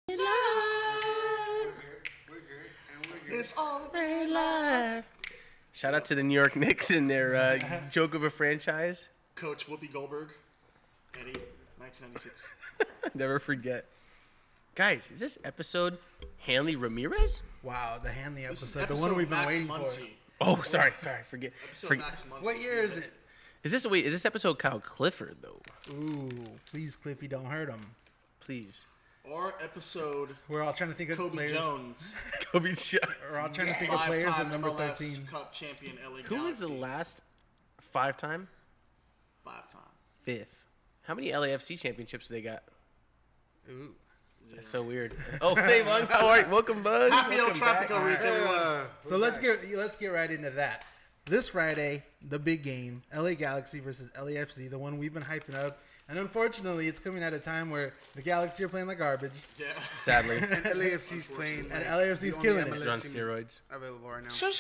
We're good. It's all Right live. Shout out to the New York Knicks and their joke of a franchise. Coach Whoopi Goldberg, Eddie, 1996. Never forget. Guys, is this episode Hanley Ramirez? Wow, the Hanley This is episode, the one we've been Max waiting Muncy. Oh, sorry, forget. Episode Max Muncy. for. What year is it? Is this episode Kyle Clifford though? Ooh, please, Cliffy, don't hurt him. Please. Or episode We're all trying to think of Kobe players. Jones, Kobe Jones. We're all trying to think of players at five-time number MLS 13. Cup champion LA Who was the Galaxy. last 5-time? 5-time. Fifth. How many LAFC championships they got? Ooh. That's so weird. Oh, hey, Bug. All right, welcome, Bug. Happy El Welcome back. Tropico week, everyone. So let's get right into that. This Friday, the big game, LA Galaxy versus LAFC, the one we've been hyping up. And unfortunately, it's coming at a time where the Galaxy are playing like garbage. Yeah. Sadly. And LAFC's playing. And like, LAFC's the only killing it. MLS They're on team steroids. Available right now. Sure.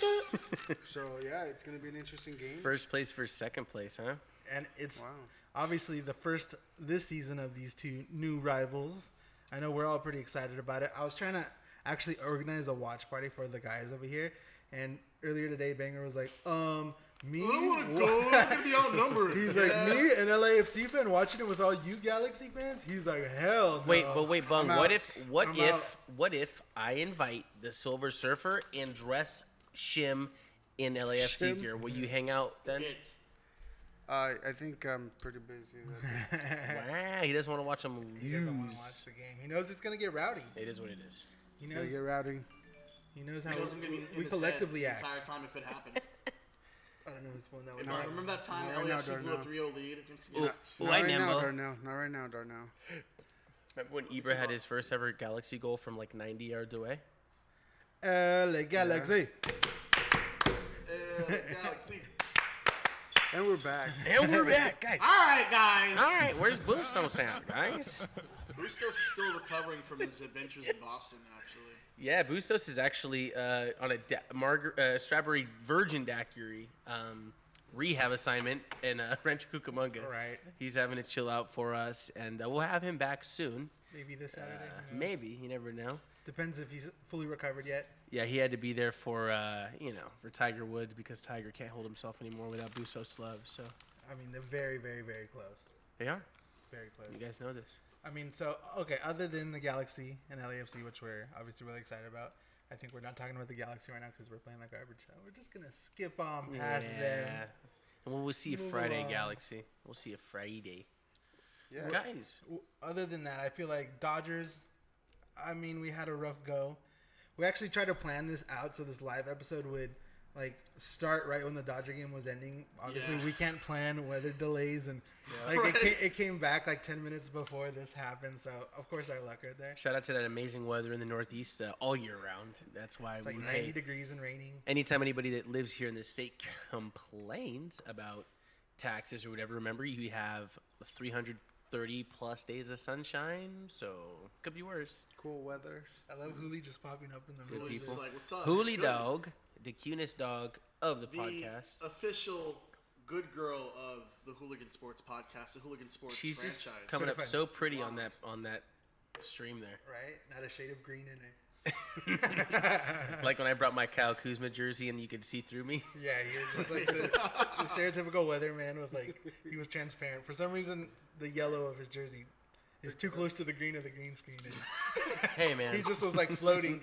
So yeah, it's gonna be an interesting game. First place for second place, huh? And it's Wow. obviously the first this season of these two new rivals. I know we're all pretty excited about it. I was trying to actually organize a watch party for the guys over here. And earlier today, Banger was like, me? I don't want to go. I'm going to be outnumbered. He's like, me, an LAFC fan, watching it with all you Galaxy fans? He's like, hell no. Wait, Bung. I'm What out. if I invite the Silver Surfer and dress Shim in LAFC Shim? gear? Will you hang out then? It. I think I'm pretty busy. Wow, he doesn't want to watch them lose. He doesn't want to watch the game. He knows it's going to get rowdy. It is what it is. He Gonna knows, get rowdy. he knows how It wasn't going to be in we his collectively head act. the entire time if it happened. I don't know who's one that was Remember, remember that time Not right now, LAFC blew a Darnell. 3-0 lead against the Ooh. Galaxy? Ooh, Not I right now, know. Darnell. Not right now, Darnell. Remember when Ibra had his first ever Galaxy goal from like 90 yards away? LA Galaxy. Galaxy. And we're back. And we're back, guys. All right, guys. All right, where's Boomstone sound, guys? Bustos is still recovering from his adventures in Boston, actually. Yeah, Bustos is actually on a Strawberry Virgin Daiquiri rehab assignment in Rancho Cucamonga. Right. He's having to chill out for us, and we'll have him back soon. Maybe this Saturday. who knows? Maybe. You never know. Depends if he's fully recovered yet. Yeah, he had to be there for, for Tiger Woods because Tiger can't hold himself anymore without Bustos' love. So I mean, they're very, very, very close. they are. Very close. You guys know this. I mean, so, okay, other than the Galaxy and LAFC, which we're obviously really excited about, I think we're not talking about the Galaxy right now because we're playing like garbage show. We're just going to skip on past them. And we'll see you Move Friday, along. Galaxy. We'll see you Friday. Yeah. Guys. Other than that, I feel like Dodgers, I mean, we had a rough go. We actually tried to plan this out so this live episode would, like, start right when the Dodger game was ending. Obviously, Yeah. we can't plan weather delays, and Yeah. like Right. it came back like 10 minutes before this happened. So, of course, our luck right there. Shout out to that amazing weather in the Northeast all year round. That's why It's like we 90 degrees and raining. anytime anybody that lives here in the state complains about taxes or whatever, remember you have 330 plus days of sunshine, so could be worse. Cool weather. I love Hooli just popping up in the Good middle. He's people. just like, what's up? Hooli It's good. Dog, the cutest dog of the The podcast. official good girl of the Hooligan Sports podcast, the Hooligan Sports She's franchise. just coming up Certified. so pretty on that stream there. Right? Not a shade of green in it. Like when I brought my Kyle Kuzma jersey and you could see through me. Yeah, you're just like the stereotypical weatherman with like, he was transparent. For some reason, the yellow of his jersey is too close to the green of the green screen. And Hey man, he just was like floating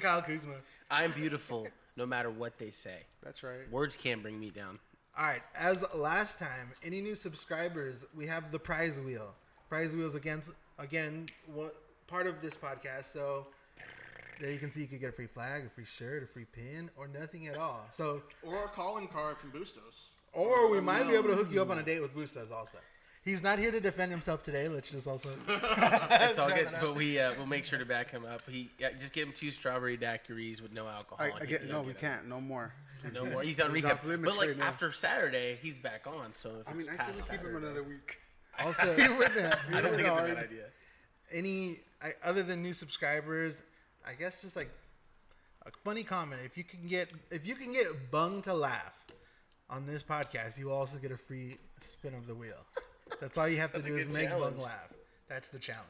Kyle Kuzma. I'm beautiful no matter what they say. That's right. Words can't bring me down. All right, as last time, any new subscribers, we have the prize wheel. Prize wheel is again part of this podcast. So there you can see you could get a free flag, a free shirt, a free pin, or nothing at all. So, Or a calling card from Bustos. or we might be able to hook you up on a date with Bustos also. He's not here to defend himself today. Let's just also. It's all good, but we'll make sure to back him up. Just give him 2 strawberry daiquiris with no alcohol. I and get, he'll no, get we it. can't. No more. No more. He's on He's rehab. off limits But like right now. after Saturday, he's back on. So if I it's mean, I say past we keep him Saturday- another week. Also, He wouldn't. I don't think it's a bad idea. other than new subscribers, I guess just like a funny comment. If you can get Bung to laugh on this podcast, you will also get a free spin of the wheel. That's all you have to That's a do is good make challenge. Bung laugh. That's the challenge.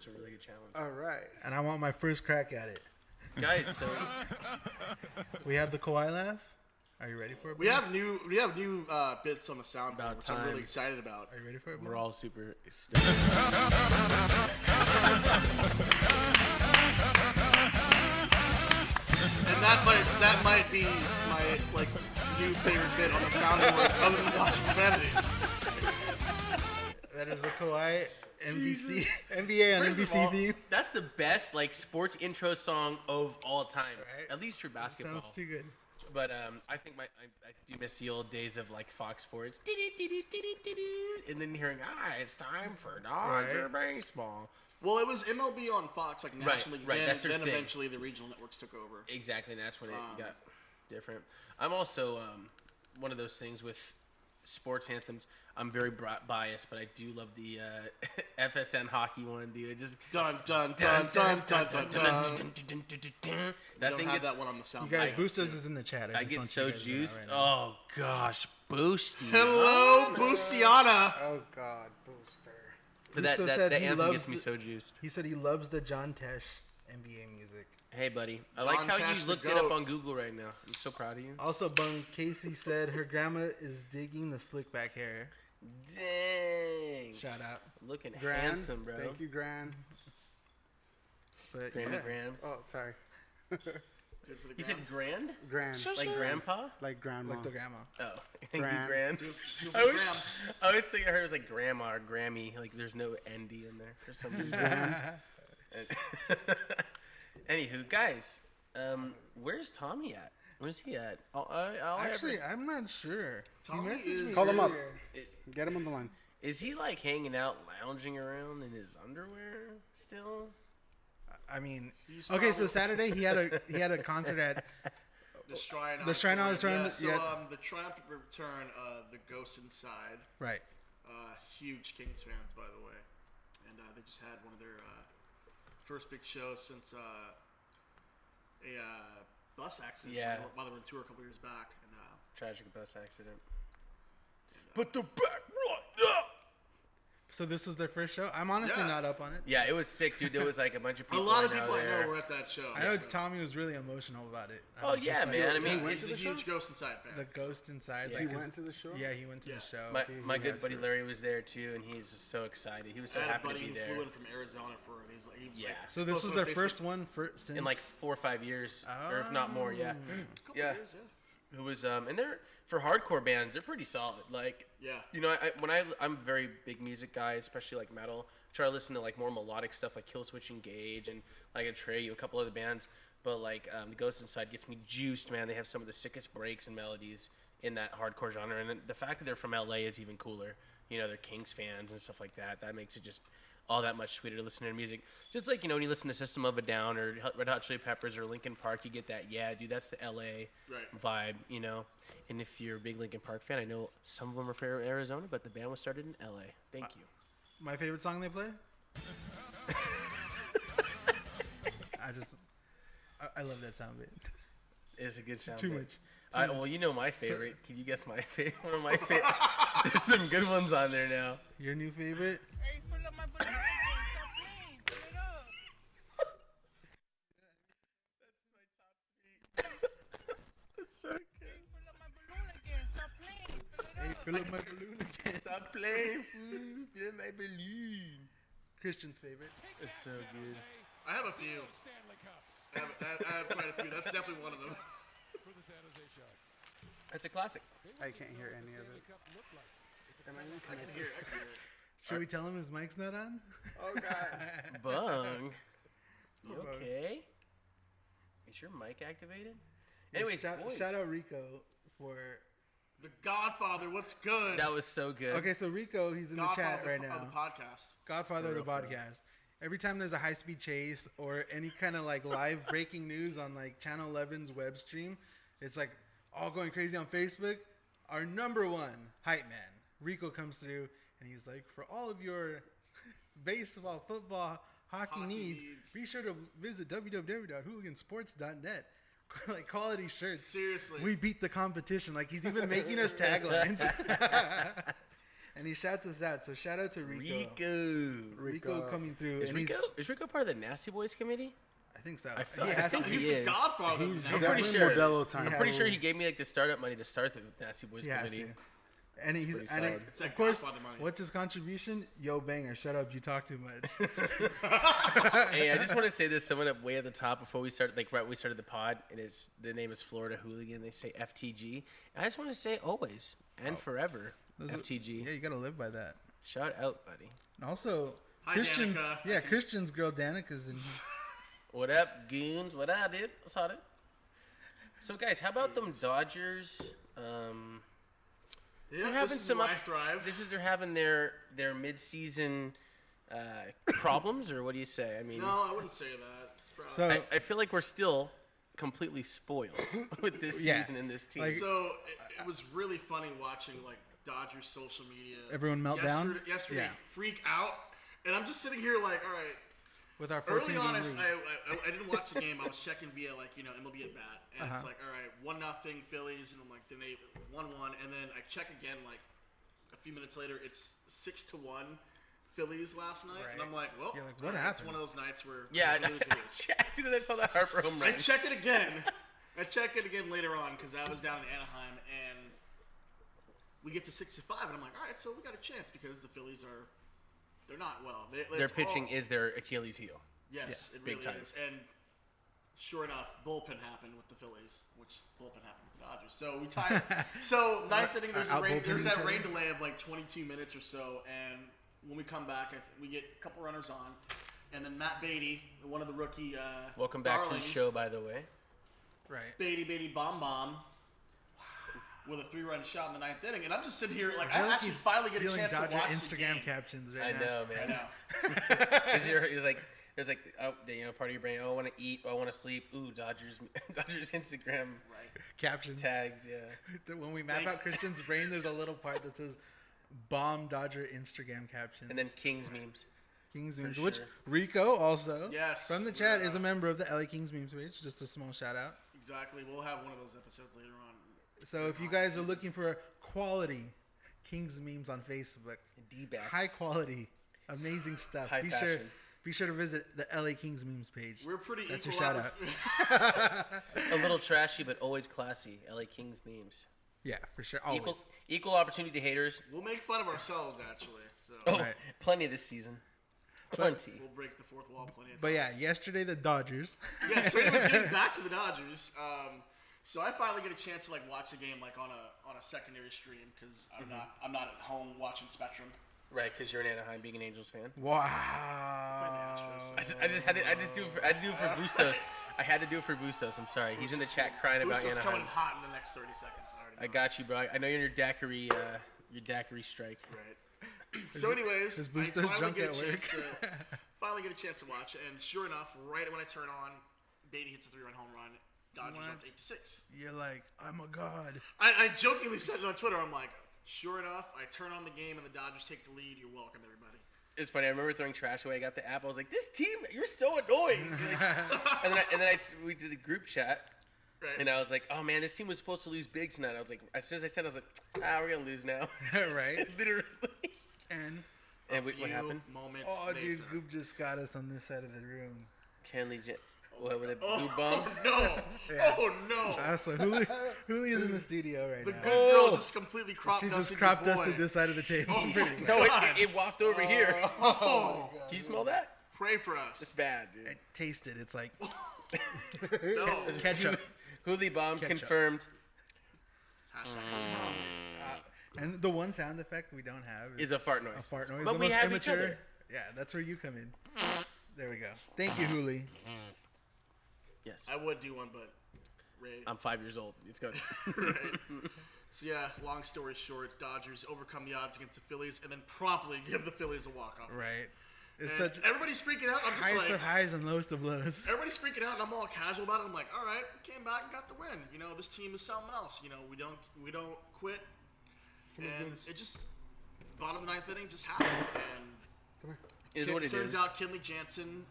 It's a really good challenge. All right. And I want my first crack at it. Guys, so We have the Kawhi laugh. Are you ready for it? We buddy? have new bits on the soundboard, About which I'm really time. excited about. Are you ready for it? we're buddy? all super stoked. And that might be my like new favorite bit on the soundboard, other than watching Vanities. That is the Kawhi NBC NBA on First of NBC all, theme. that's the best like sports intro song of all time, Right? at least for basketball. Sounds too good. But I think I do miss the old days of like Fox Sports, and then hearing it's time for Dodger baseball. Well, it was MLB on Fox, like nationally. right, Then, that's their then thing. eventually the regional networks took over. Exactly, and that's when it got different. I'm also one of those things with sports anthems. I'm very biased, but I do love the FSN hockey one, dude. It just Dun dun dun dun dun dun dun. that Don't thing have gets. that one on the soundboard. You guys, I Boostos is in the chat. I just get want so you guys to know juiced. right now. Oh gosh, Boosty. Hello, Oh, no. Boostiana. Oh God, Booster. But that Gusto that, said that he anthem loves gets me the- so juiced. He said he loves the John Tesh NBA music. Hey, buddy. I like John how Tesh you the looked it up GOAT. on Google right now. I'm so proud of you. Also, Bung Casey said her grandma is digging the slick back hair. Dang. Shout out. Looking Gran. handsome, bro. Thank you, Gran. But Grammy yeah. Grams. Oh, sorry. Good for the You said Grams. grand? Gran. Like grandpa? Like grandma. Like the grandma. Oh, thank Gran. you, grand. Do for I always, Graham. I always think I heard it was like grandma or Grammy. Like there's no ND in there for some reason. Anywho, guys, where's Tommy at? Where's he at? Actually, I'm not sure. Tommy he messaged is- me Call him up. earlier. Get him on the line. Is he like hanging out, lounging around in his underwear still? I mean, He's okay, so probably- Saturday he had a concert at The Shrine The Shrine Auditorium, Yeah, so yeah. the triumphant return of the Ghost Inside. right. Huge Kings fans, by the way, and they just had one of their first big shows since a bus accident. Yeah. While they were on tour a couple years back, and Tragic bus accident. Put the back right up. So this was their first show. I'm honestly Yeah. not up on it. Yeah, it was sick, dude. There was like a bunch of a people. lot of I know people I there. know were at that show. I know so- Tommy was really emotional about it. I Oh was just yeah, like, man. I Yeah, mean, went he's to a the show? huge Ghost Inside fan. The ghost inside. Yeah. like, He his- went to the show? Yeah, he went to Yeah. the show. my He good has buddy to. Larry was there too, and he's just so excited. He was so I had a happy to buddy be who there. flew in from Arizona for it. He's like, Yeah. So this was posted on their Facebook. first one since In like 4 or 5 years, or if not more. Yeah. Couple Yeah. years, Who was and they're for hardcore bands, they're pretty solid. Like, yeah. you know, I'm a very big music guy, especially like metal. I try to listen to like more melodic stuff like Killswitch Engage and like Atreyu, a couple other bands. But like the Ghost Inside gets me juiced, man. They have some of the sickest breaks and melodies in that hardcore genre, and then the fact that they're from LA is even cooler. You know, they're Kings fans and stuff like that. That makes it just all that much sweeter to listen to their music. Just like, you know, when you listen to System of a Down or Red Hot Chili Peppers or Linkin Park, you get that, yeah, dude, that's the LA Right. vibe, you know. And if you're a big Linkin Park fan, I know some of them are from Arizona, but the band was started in LA. Thank you. My favorite song they play. I love that sound bit. It's a good sound. Too bit. much. Well, you know my favorite. Can you guess my favorite? One of my favorite. There's some good ones on there now. Your new favorite? Hey, fill up my balloon again. Stop playing. Fill it up. It's so good. Hey, fill up my balloon again. Stop playing. Fill it Hey, up. fill up my balloon again. Stop playing, fool. Fill my balloon. Christian's favorite. It's so good. I have a few. I have quite a few. That's definitely one of them. It's a classic. I can't hear any of it. Am I even I can connected? hear it. I can hear it. Should we tell him his mic's not on? Oh God. Bung. You Bung. okay? Is your mic activated? Anyways, boys. shout out Rico for. The Godfather, what's good? That was so good. Okay, so Rico, he's in the Godfather chat right of now. the podcast. Godfather of the For real. podcast. Every time there's a high-speed chase or any kind of like live breaking news on like Channel 11's web stream, it's like all going crazy on Facebook. Our number one hype man, Rico, comes through and he's like, for all of your baseball, football, hockey needs, be sure to visit www.hooligansports.net. Like quality shirts. Seriously. We beat the competition. Like he's even making us taglines. And he shouts us out. So shout out to Rico coming through. Is and he's- Rico part of the Nasty Boys committee? I think so. I feel- He I has think to he be. He's the is. godfather. He's of I'm the pretty definitely sure. Modelo time. I'm pretty sure he gave me like the startup money to start the Nasty Boys He has committee. to. And he's pretty and solid. It's of like course. Godfather money. What's his contribution? Yo, banger! Shut up! You talk too much. Hey, I just want to say this. Someone up way at the top before we started, like right when we started the pod, and the name is Florida Hooligan. They say FTG. And I just want to say always and forever FTG. Yeah, you gotta live by that. Shout out, buddy. And also, Hi, Christian's Danica. yeah, Christian's girl Danica's in. What up, goons? What up, dude? What's up, dude? So, guys, how about them Dodgers? Yeah, They're having this is some where up- I thrive. They're having their mid-season problems, or what do you say? I mean, No, I wouldn't say that. It's probably, So I feel like we're still completely spoiled with this Yeah. season and this team. Like- so it was really funny watching like Dodgers social media. Everyone melt down? Yesterday, Yeah. freak out, and I'm just sitting here like, all right. with our 14 Early on, game lead. I didn't watch the game. I was checking via like MLB at bat, and it's like, all right, 1-0 Phillies, and I'm like, then they 1-1, and then I check again like a few minutes later, it's 6-1 Phillies last night, and Right. I'm like, well, You're like, all what right, It's happened? one of those nights where Yeah, we lose, we lose. as soon as I saw that Harper home I run, check it again. I check it again later on because I was down in Anaheim, and we get to 6-5, and I'm like, all right, so we got a chance because the Phillies they're not well. their pitching is their Achilles heel. Yes, it big really time. is. And sure enough, bullpen happened with the Phillies, which bullpen happened with the Dodgers. So we tied. So ninth inning, there's Out-bullpenning that each rain other? delay of like 22 minutes or so, and when we come back, we get a couple runners on, and then Matt Beatty, one of the rookie Welcome back to darlings, the show, by the way. Right. Beatty bomb. With a 3-run shot in the ninth inning, and I'm just sitting here like I feel I like actually he's finally get a stealing chance Dodger to watch Instagram the game. captions I right now. know, I man. know. It's like part of your brain. Oh, I want to eat. Oh, I want to sleep. Ooh, Dodgers Instagram Right. Captions. tags. Yeah. When we map out Christian's brain, there's a little part that says "Bomb Dodger Instagram captions." And then Kings memes. Kings for memes, which sure. Rico also Yes, from the chat yeah. is a member of the LA Kings memes page. Just a small shout out. Exactly. We'll have one of those episodes later on. So if you guys are looking for quality Kings memes on Facebook, D-Bass. high quality, amazing stuff. High fashion. Be sure to visit the LA Kings memes page. We're pretty That's equal. your shout out. A little trashy, but always classy. LA Kings memes. Yeah, for sure. Always. Equal opportunity haters. We'll make fun of ourselves actually. So Oh, Right. plenty this season. Plenty. we'll break the fourth wall plenty of But times. yeah, yesterday the Dodgers. Yeah. So anyways, getting back to the Dodgers. So I finally get a chance to like watch the game like on a secondary stream because I'm not at home watching Spectrum. Right, because you're an Anaheim, being an Angels fan. Wow. I just do it for Bustos. I had to do it for Bustos. I'm sorry. He's in the chat crying about Bustos Anaheim. coming hot in the next 30 seconds. I already know. I got you, bro. I know you're in your daiquiri strike. Right. So anyways, is I Bustos finally drunk get a at chance work? to finally get a chance to watch, and sure enough, right when I turn on, Beatty hits a 3-run home run. Dodgers What? up 8-6. You're like, I'm a god. I jokingly said it on Twitter. I'm like, sure enough, I turn on the game and the Dodgers take the lead. You're welcome, everybody. It's funny. I remember throwing trash away. I got the app. I was like, "This team, you're so annoying." and then we did the group chat, Right. and I was like, "Oh man, this team was supposed to lose big tonight." I was like, as soon as I said, I was like, we're gonna lose now." Right? Literally. And And what Few happened? Moments oh, later. dude, Goop just got us on this side of the room. Kenley, what with a blue Oh bum? no! Yeah. Oh no! So Huli is in the studio right The now. good girl Oh. just completely cropped She us. just into cropped your us to boy. this side of the table. Oh, Pretty my much. No, God. it wafted over here. Oh, Can you smell that? pray for us. It's bad, dude. I taste it. It's like No. ketchup. Hooli bomb Ketchup. confirmed. And the one sound effect we don't have Is a fart noise. a fart noise. But the we most have immature. each other. Yeah, that's where you come in. There we go. Thank you, Huli. Yes. I would do one, but Ray. I'm 5 years old. It's good. Right. So yeah, long story short, Dodgers overcome the odds against the Phillies and then promptly give the Phillies a walk-off. Right. It's And such everybody's freaking out. I'm just highest like, of highs and lowest of lows. everybody's freaking out, and I'm all casual about it. I'm like, all right, we came back and got the win. You know, this team is something else. You know, we don't quit. And it just bottom of the ninth inning just happened. And Is what it turns is. out Kenley Jansen,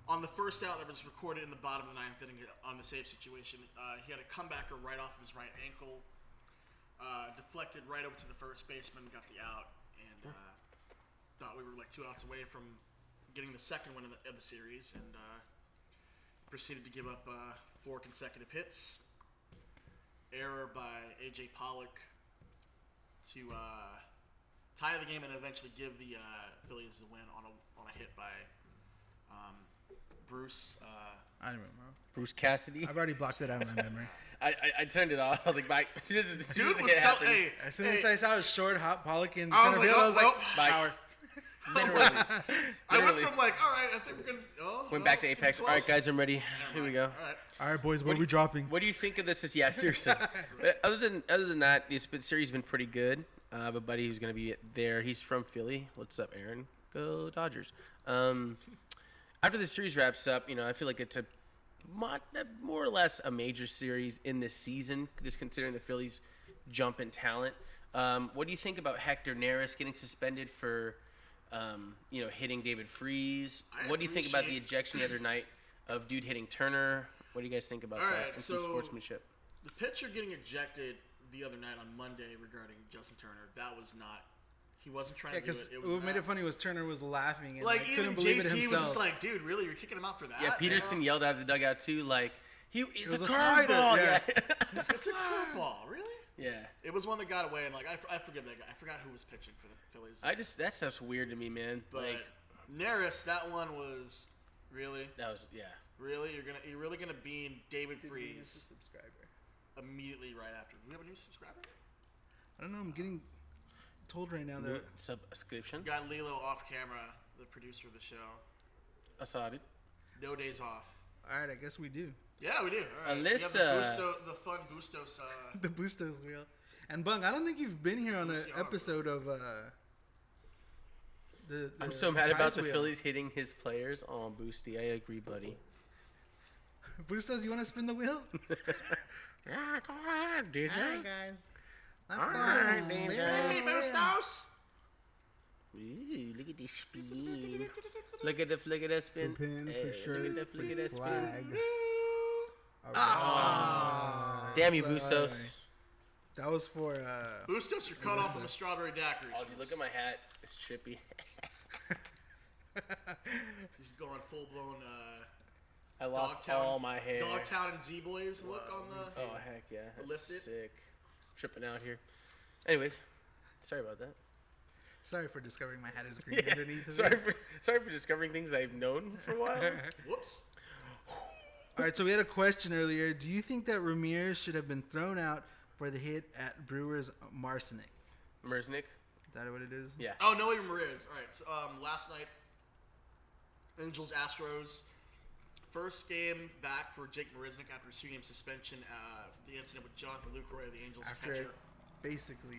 on the first out that was recorded in the bottom of the ninth inning on the save situation, he had a comebacker right off of his right ankle. deflected right over to the first baseman, got the out, and thought we were like 2 outs away from getting the second win of the series, and proceeded to give up 4 consecutive hits. Error by A.J. Pollock to tie the game and eventually give the Phillies the win on a hit by Bruce. I don't remember. Bruce Cassidy. I've already blocked it out of my memory. I turned it off. I was like, bye. As soon as Dude the was hit so. happened, Hey, As soon as I saw his short, hot Pollock in I was center like, field, I was like, bye. power. Literally. I went Literally. from like, all right, I think we're gonna. Oh, Went no, back to it's getting Apex. All right, close. guys, I'm ready. Here we go. All right. All right, boys, what are do we dropping? What do you think of this? Yeah, seriously. other than that, this series has been pretty good. I have a buddy who's going to be there. He's from Philly. What's up, Aaron? Go Dodgers. After the series wraps up, I feel like it's a more or less a major series in this season, just considering the Phillies' jump in talent. What do you think about Hector Neris getting suspended for, hitting David Freese? What do you think about the ejection the other night of dude hitting Turner? What do you guys think about All that right, and some so- sportsmanship? The pitcher getting ejected the other night on Monday regarding Justin Turner, that was not. He wasn't trying Yeah, to do because it. It was what made not. it funny was Turner was laughing and Like like, even couldn't believe it JT himself. was just like, dude, really, you're kicking him out for that? Yeah, Peterson yelled out of the dugout too, like it's was a a slider, curveball. yeah. Yeah. It's a curveball, really? Yeah. It was one that got away, and like I forget that guy. I forgot who was pitching for the Phillies. That stuff's weird to me, man. but Like Neris, that one was really, that was really you're really gonna bean David Freese subscriber. immediately right after. Do we have a new subscriber? I don't know. I'm getting told right now that subscription. We got Lilo off camera, the producer of the show. I saw it. No days off. all right, I guess we do. Yeah, we do. All right. We have Alyssa. the fun Bustos. The Bustos wheel. And Bung, I don't think you've been here on an Luciano. episode of the I'm so mad about prize the wheel. Phillies hitting his players. Oh, Boosty, I agree, buddy. Bustos, you want to spin the wheel? Yeah, go ahead, DJ. All right, guys. Let's All go. right, Spin DJ. the Hey, wheel. Bustos. Ooh, look at this spin. Look at that spin. Pin for Hey, shirt, look at that spin. flag. All right. Ah. Damn you, Sorry. Bustos. That was for Bustos, you're cut off on the strawberry daiquiris. Oh, dude, look at my hat. It's trippy. He's going full blown I lost Dogtown- all my hair. Dogtown and Z Boys look on the. Oh, heck yeah. That's Lift it. sick. Tripping out here. Anyways, sorry about that. Sorry for discovering my hat is green underneath. of sorry it. sorry for discovering things I've known for a while. Whoops. All right, so we had a question earlier. Do you think that Ramirez should have been thrown out for the hit at Brewers Marcinick? Merznick? Is that what it is? Yeah. Oh, Noe Ramirez. All right. So, last night, Angels Astros. First game back for Jake Marisnick after his 2-game suspension. The incident with Jonathan Lucroy, the Angels After catcher, basically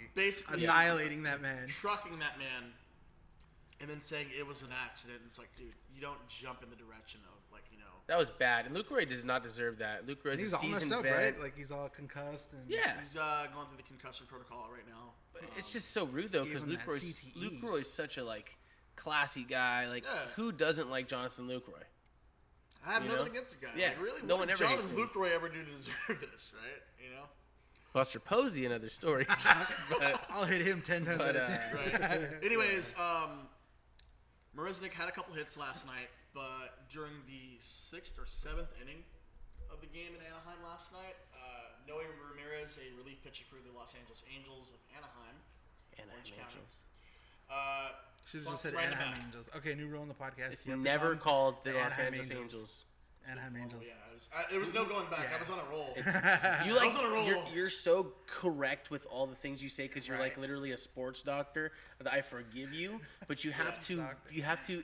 annihilating that man. trucking that man, and then saying it was an accident. It's like, dude, you don't jump in the direction of That was bad. And Lucroy does not deserve that. Lucroy And is he's a all messed seasoned up, vet. right? Like he's all concussed and Yeah. He's going through the concussion protocol right now. But it's just so rude though, Gave because him that CTE. Lucroy's such a classy guy. Like, Yeah. who doesn't like Jonathan Lucroy? I have You nothing know? against the guy. Yeah, Like, really, no what one did ever hates Jonathan him. Lucroy ever do to deserve this, right? Buster Posey, another story. but, I'll hit him 10 times But, out of 10. Right. Anyways, Marisnick had a couple hits last night, but during the 6th or 7th inning of the game in Anaheim last night, Noe Ramirez, a relief pitcher for the Los Angeles Angels of Anaheim, Orange County. Should have just said Right in the Anaheim back. Angels. Okay, new rule in the podcast. it's You have to never call called the the Los Anaheim Angeles Angels. Angels. Anaheim Angels. Yeah, there was no going back. I was on a roll. You I was on a roll. you're so correct with all the things you say because you're Right. literally a sports doctor that I forgive you, but you have to doctor.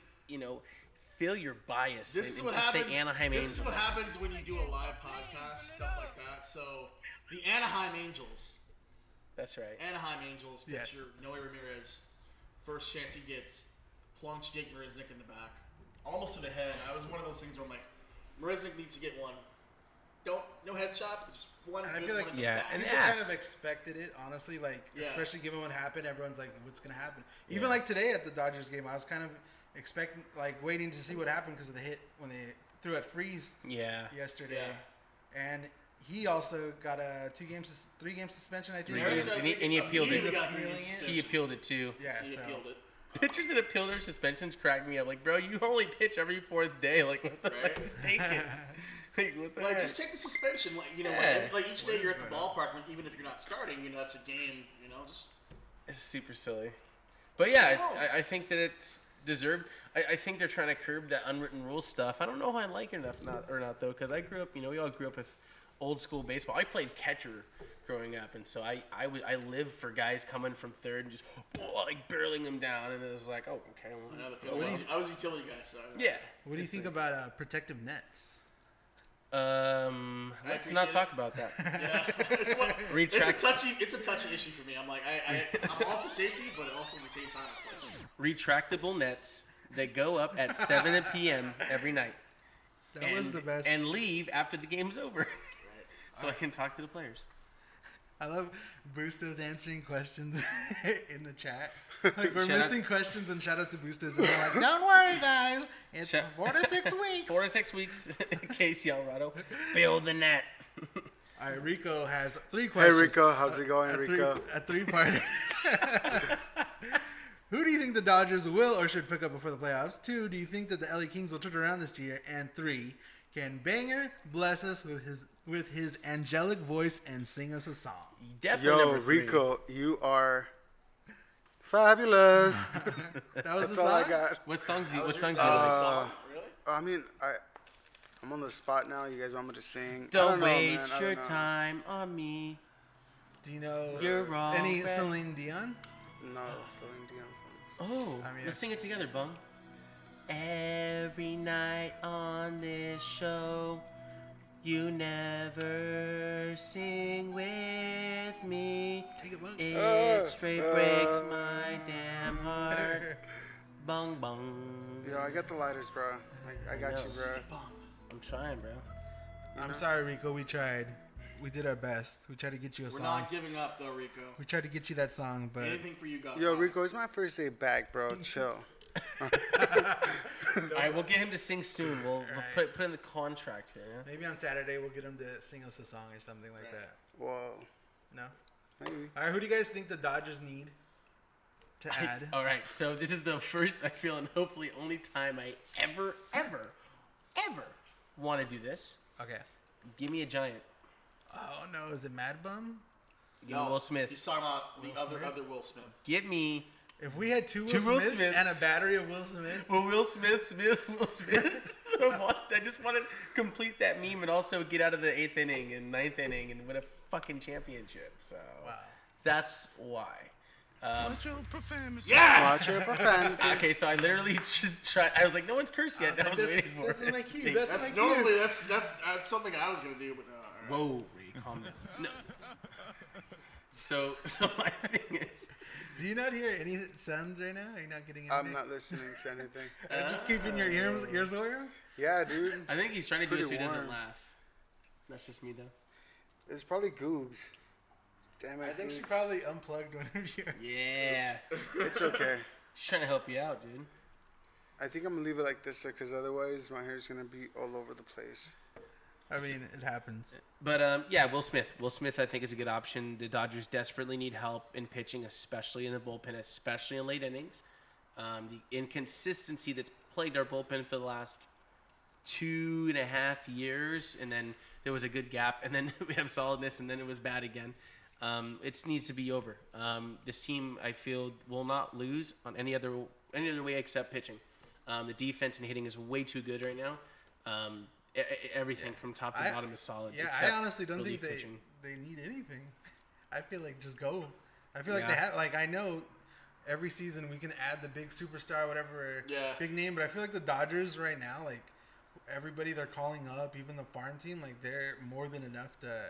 feel your bias This and, is what just happens. say Anaheim this Angels. is what happens when you do a live podcast, stuff like that. So, the Anaheim Angels. That's right. Anaheim Angels Yes. pitcher Noe Ramirez, first chance he gets, plunks Jake Marisnick in the back, almost to the head. I was one of those things where I'm like, Marisnick needs to get one. No headshots, but just one And I good feel one like- in the Yeah, back. and People ass. kind of expected it, honestly. Yeah. Especially given what happened, everyone's like, "What's gonna happen?" Yeah. Even today at the Dodgers game, I was kind of expecting, waiting to see what happened because of the hit when they threw at Freeze Yeah. yesterday, and he also got a 3-game suspension, I think. And he appealed Immediately it. got 3 games He suspension. He appealed it too. Yeah, He so appealed it. Pitchers that appeal their suspensions crack me up. Like, bro, you only pitch every 4th day. Like, what the Right. fuck is taken? Like, what the Like, heck? just take the suspension. Like, you know, Yeah. like each day you're at the ballpark, like, even if you're not starting, you know, that's a game. You know, just It's super silly. But yeah, I think that it's deserved. I think they're trying to curb that unwritten rule stuff. I don't know if I like it enough or not though, because I grew up. You know, we all grew up with old school baseball. I played catcher growing up, and so I lived for guys coming from third and just like barreling them down, and it was like, oh, okay. Well, I know the feeling. I was a utility guy, so I know. yeah. what do you think about protective nets? Let's not appreciate talk it. about that. Yeah, Retract- it's a touchy issue for me. I'm like, I'm all for safety, but also at the same time, I'm like, Retractable nets that go up at 7 p.m. every night. That was the best. And leave after the game's over, so I can talk to the players. I love Bustos answering questions in the chat. Like, we're Shout out- missing questions, and shout out to Bustos. And they're like, don't worry, guys. It's Shout- 4 to 6 weeks. 4 to 6 weeks. Casey Alvarado, build the net. All right, Rico has 3 Hey questions. Rico, how's it going, Rico? A 3-parter. Who do you think the Dodgers will or should pick up before the playoffs? 2, do you think that the LA Kings will turn around this year? And 3, can Banger bless us with his angelic voice and sing us a song? Definitely Yo, number 3. Rico, you are fabulous. That was That's the all I song? got. What songs? What was songs? your you listen song? Really? I mean, I'm on the spot now. You guys want me to sing? to? I Don't know, waste man. I your don't know. time on me. Do you know You're wrong. any Brad. Celine Dion? No, Celine Dion songs. Oh, I mean, let's sing it together, Bung. Every night on this show, you never sing with me. Take it, Bung. It straight breaks my damn heart. Bung bung. Yo, I got the lighters, bro. I got know. you, bro. I'm trying, bro. I'm sorry, Rico. We tried. We did our best. We tried to get you a We're song. not giving up though, Rico. We tried to get you that song, but Anything for you, God. Yo, Rico, it's my first day back, bro. Chill. All right, we'll get him to sing soon. We'll put in the contract here. Yeah? maybe on Saturday we'll get him to sing us a song or something like that. Whoa. No. Maybe. All right. Who do you guys think the Dodgers need to add? All right, so this is the first, I feel, and hopefully only time I ever want to do this. Okay. Give me a giant. Oh no, is it Mad Bum? Give me Will Smith. He's talking about the Smith? other Will Smith. Give me If we had two Two Will Will Smiths Smiths. and a battery of Will Smith, Will Smith. I just want to complete that meme and also get out of the 8th inning and 9th inning and win a fucking championship. So wow. that's why. Watch your Yes. profanity. Okay, so I literally just tried. I was like, no one's cursed yet. I was waiting for That's it. my cue. That's my That's cue. normally that's something I was gonna do, but no. All right. Whoa, Ray, calm down. No. So my thing is, Do you not hear any sounds right now? Are you not getting anything? I'm not listening to anything. Just keeping your ears open? Yeah, dude. I think he's trying to do it so he Pretty doesn't warm. laugh. That's just me though. It's probably Goobs. Damn it. I think she Goobs. probably unplugged one of you. Yeah. It's okay. She's trying to help you out, dude. I think I'm gonna leave it like this because otherwise my hair's gonna be all over the place. I mean, it happens. But yeah, Will Smith. Will Smith, I think, is a good option. The Dodgers desperately need help in pitching, especially in the bullpen, especially in late innings. The inconsistency that's plagued our bullpen for the last 2.5 years, and then there was a good gap, and then we have solidness, and then it was bad again. It needs to be over. This team, I feel, will not lose on any other way except pitching. The defense and hitting is way too good right now. Everything from top to bottom is solid. Yeah, I except honestly don't relief think pitching. they need anything. I feel like just go. I feel like Yeah. they have, like, I know every season we can add the big superstar, whatever, Yeah. big name, but I feel like the Dodgers right now, like, everybody they're calling up, even the farm team, like, they're more than enough to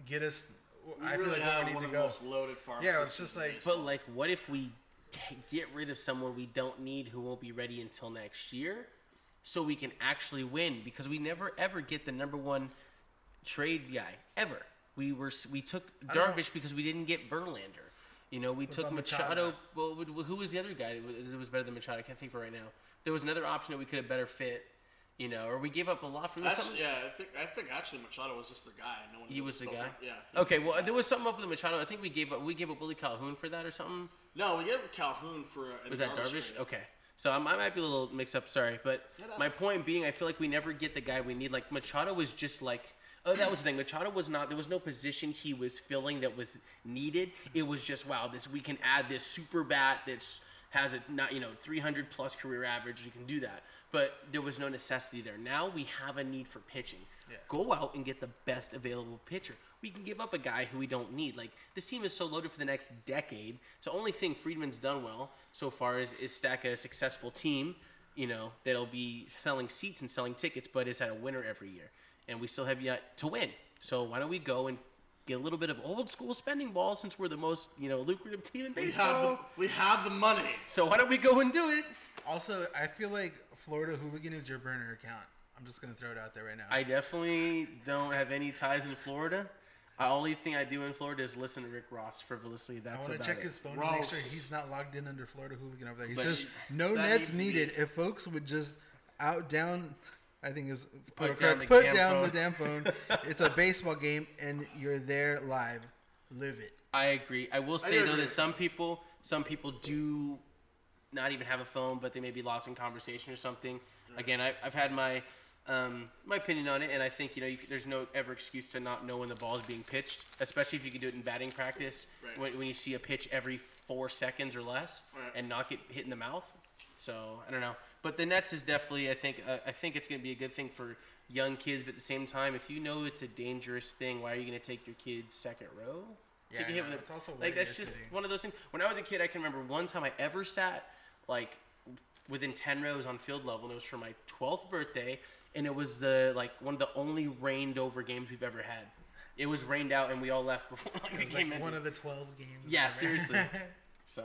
get us. We I feel really like where have we need one to of the go. most loaded farm Yeah, it's systems just in like- baseball. But like, what if we get rid of someone we don't need who won't be ready until next year, so we can actually win? Because we never ever get the number one trade guy ever. We took I don't know. Darvish because we didn't get Verlander. You know, we took about Machado. Machado? Well, who was the other guy that was better than Machado? I can't think of it right now. There was another option that we could have better fit. You know, or we gave up a lot from this. Actually, yeah, I think actually Machado was just the guy. No one He was the spoke guy? up. Yeah. he Okay, was well, the there guy. was something up with the Machado. I think we gave up Willie Calhoun for that or something. No, we gave Calhoun for. Was that Darvish? trade. Okay. So I might be a little mixed up. Sorry, but Yeah, that my was- point being, I feel like we never get the guy we need. Like Machado was just like, oh, that was the thing. Machado was not. There was no position he was filling that was needed. It was just wow. We can add this super bat that's has a not 300 plus career average. We can do that, but there was no necessity there. Now we have a need for pitching. Yeah. Go out and get the best available pitcher. We can give up a guy who we don't need. Like this team is so loaded for the next decade. So only thing Friedman's done well so far is stack a successful team, that'll be selling seats and selling tickets, but it's had a winner every year. And we still have yet to win. So why don't we go and get a little bit of old school spending ball since we're the most, lucrative team in baseball. We have the money. So why don't we go and do it? Also, I feel like Florida Hooligan is your burner account. I'm just gonna throw it out there right now. I definitely don't have any ties in Florida. The only thing I do in Florida is listen to Rick Ross frivolously. I That's want about to check it. his phone to make sure Gross. he's not logged in under Florida Hooligan over there. He But says no that nets needs to needed. be- If folks would just down, I think is Put correct, down the put damn down phone. the damn phone. It's a baseball game and you're there live. Live it. I agree. I will say do though agree. that some people do not even have a phone, but they may be lost in conversation or something. Again, I've had my opinion on it, and I think there's no ever excuse to not know when the ball is being pitched, especially if you can do it in batting practice. Right. When you see a pitch every 4 seconds or less, Right. and not get hit in the mouth. So I don't know, but the Nets is definitely I think it's going to be a good thing for young kids, but at the same time, if you know it's a dangerous thing, why are you going to take your kids second row? Yeah, Take a I hit know. with It's also like where that's you're just sitting. one of those things. When I was a kid, I can remember one time I ever sat like within 10 rows on field level, and it was for my 12th birthday, and it was one of the only rained over games we've ever had. It was rained out, and we all left before the It's game like ended. one of the 12 games. Yeah, ever. seriously. So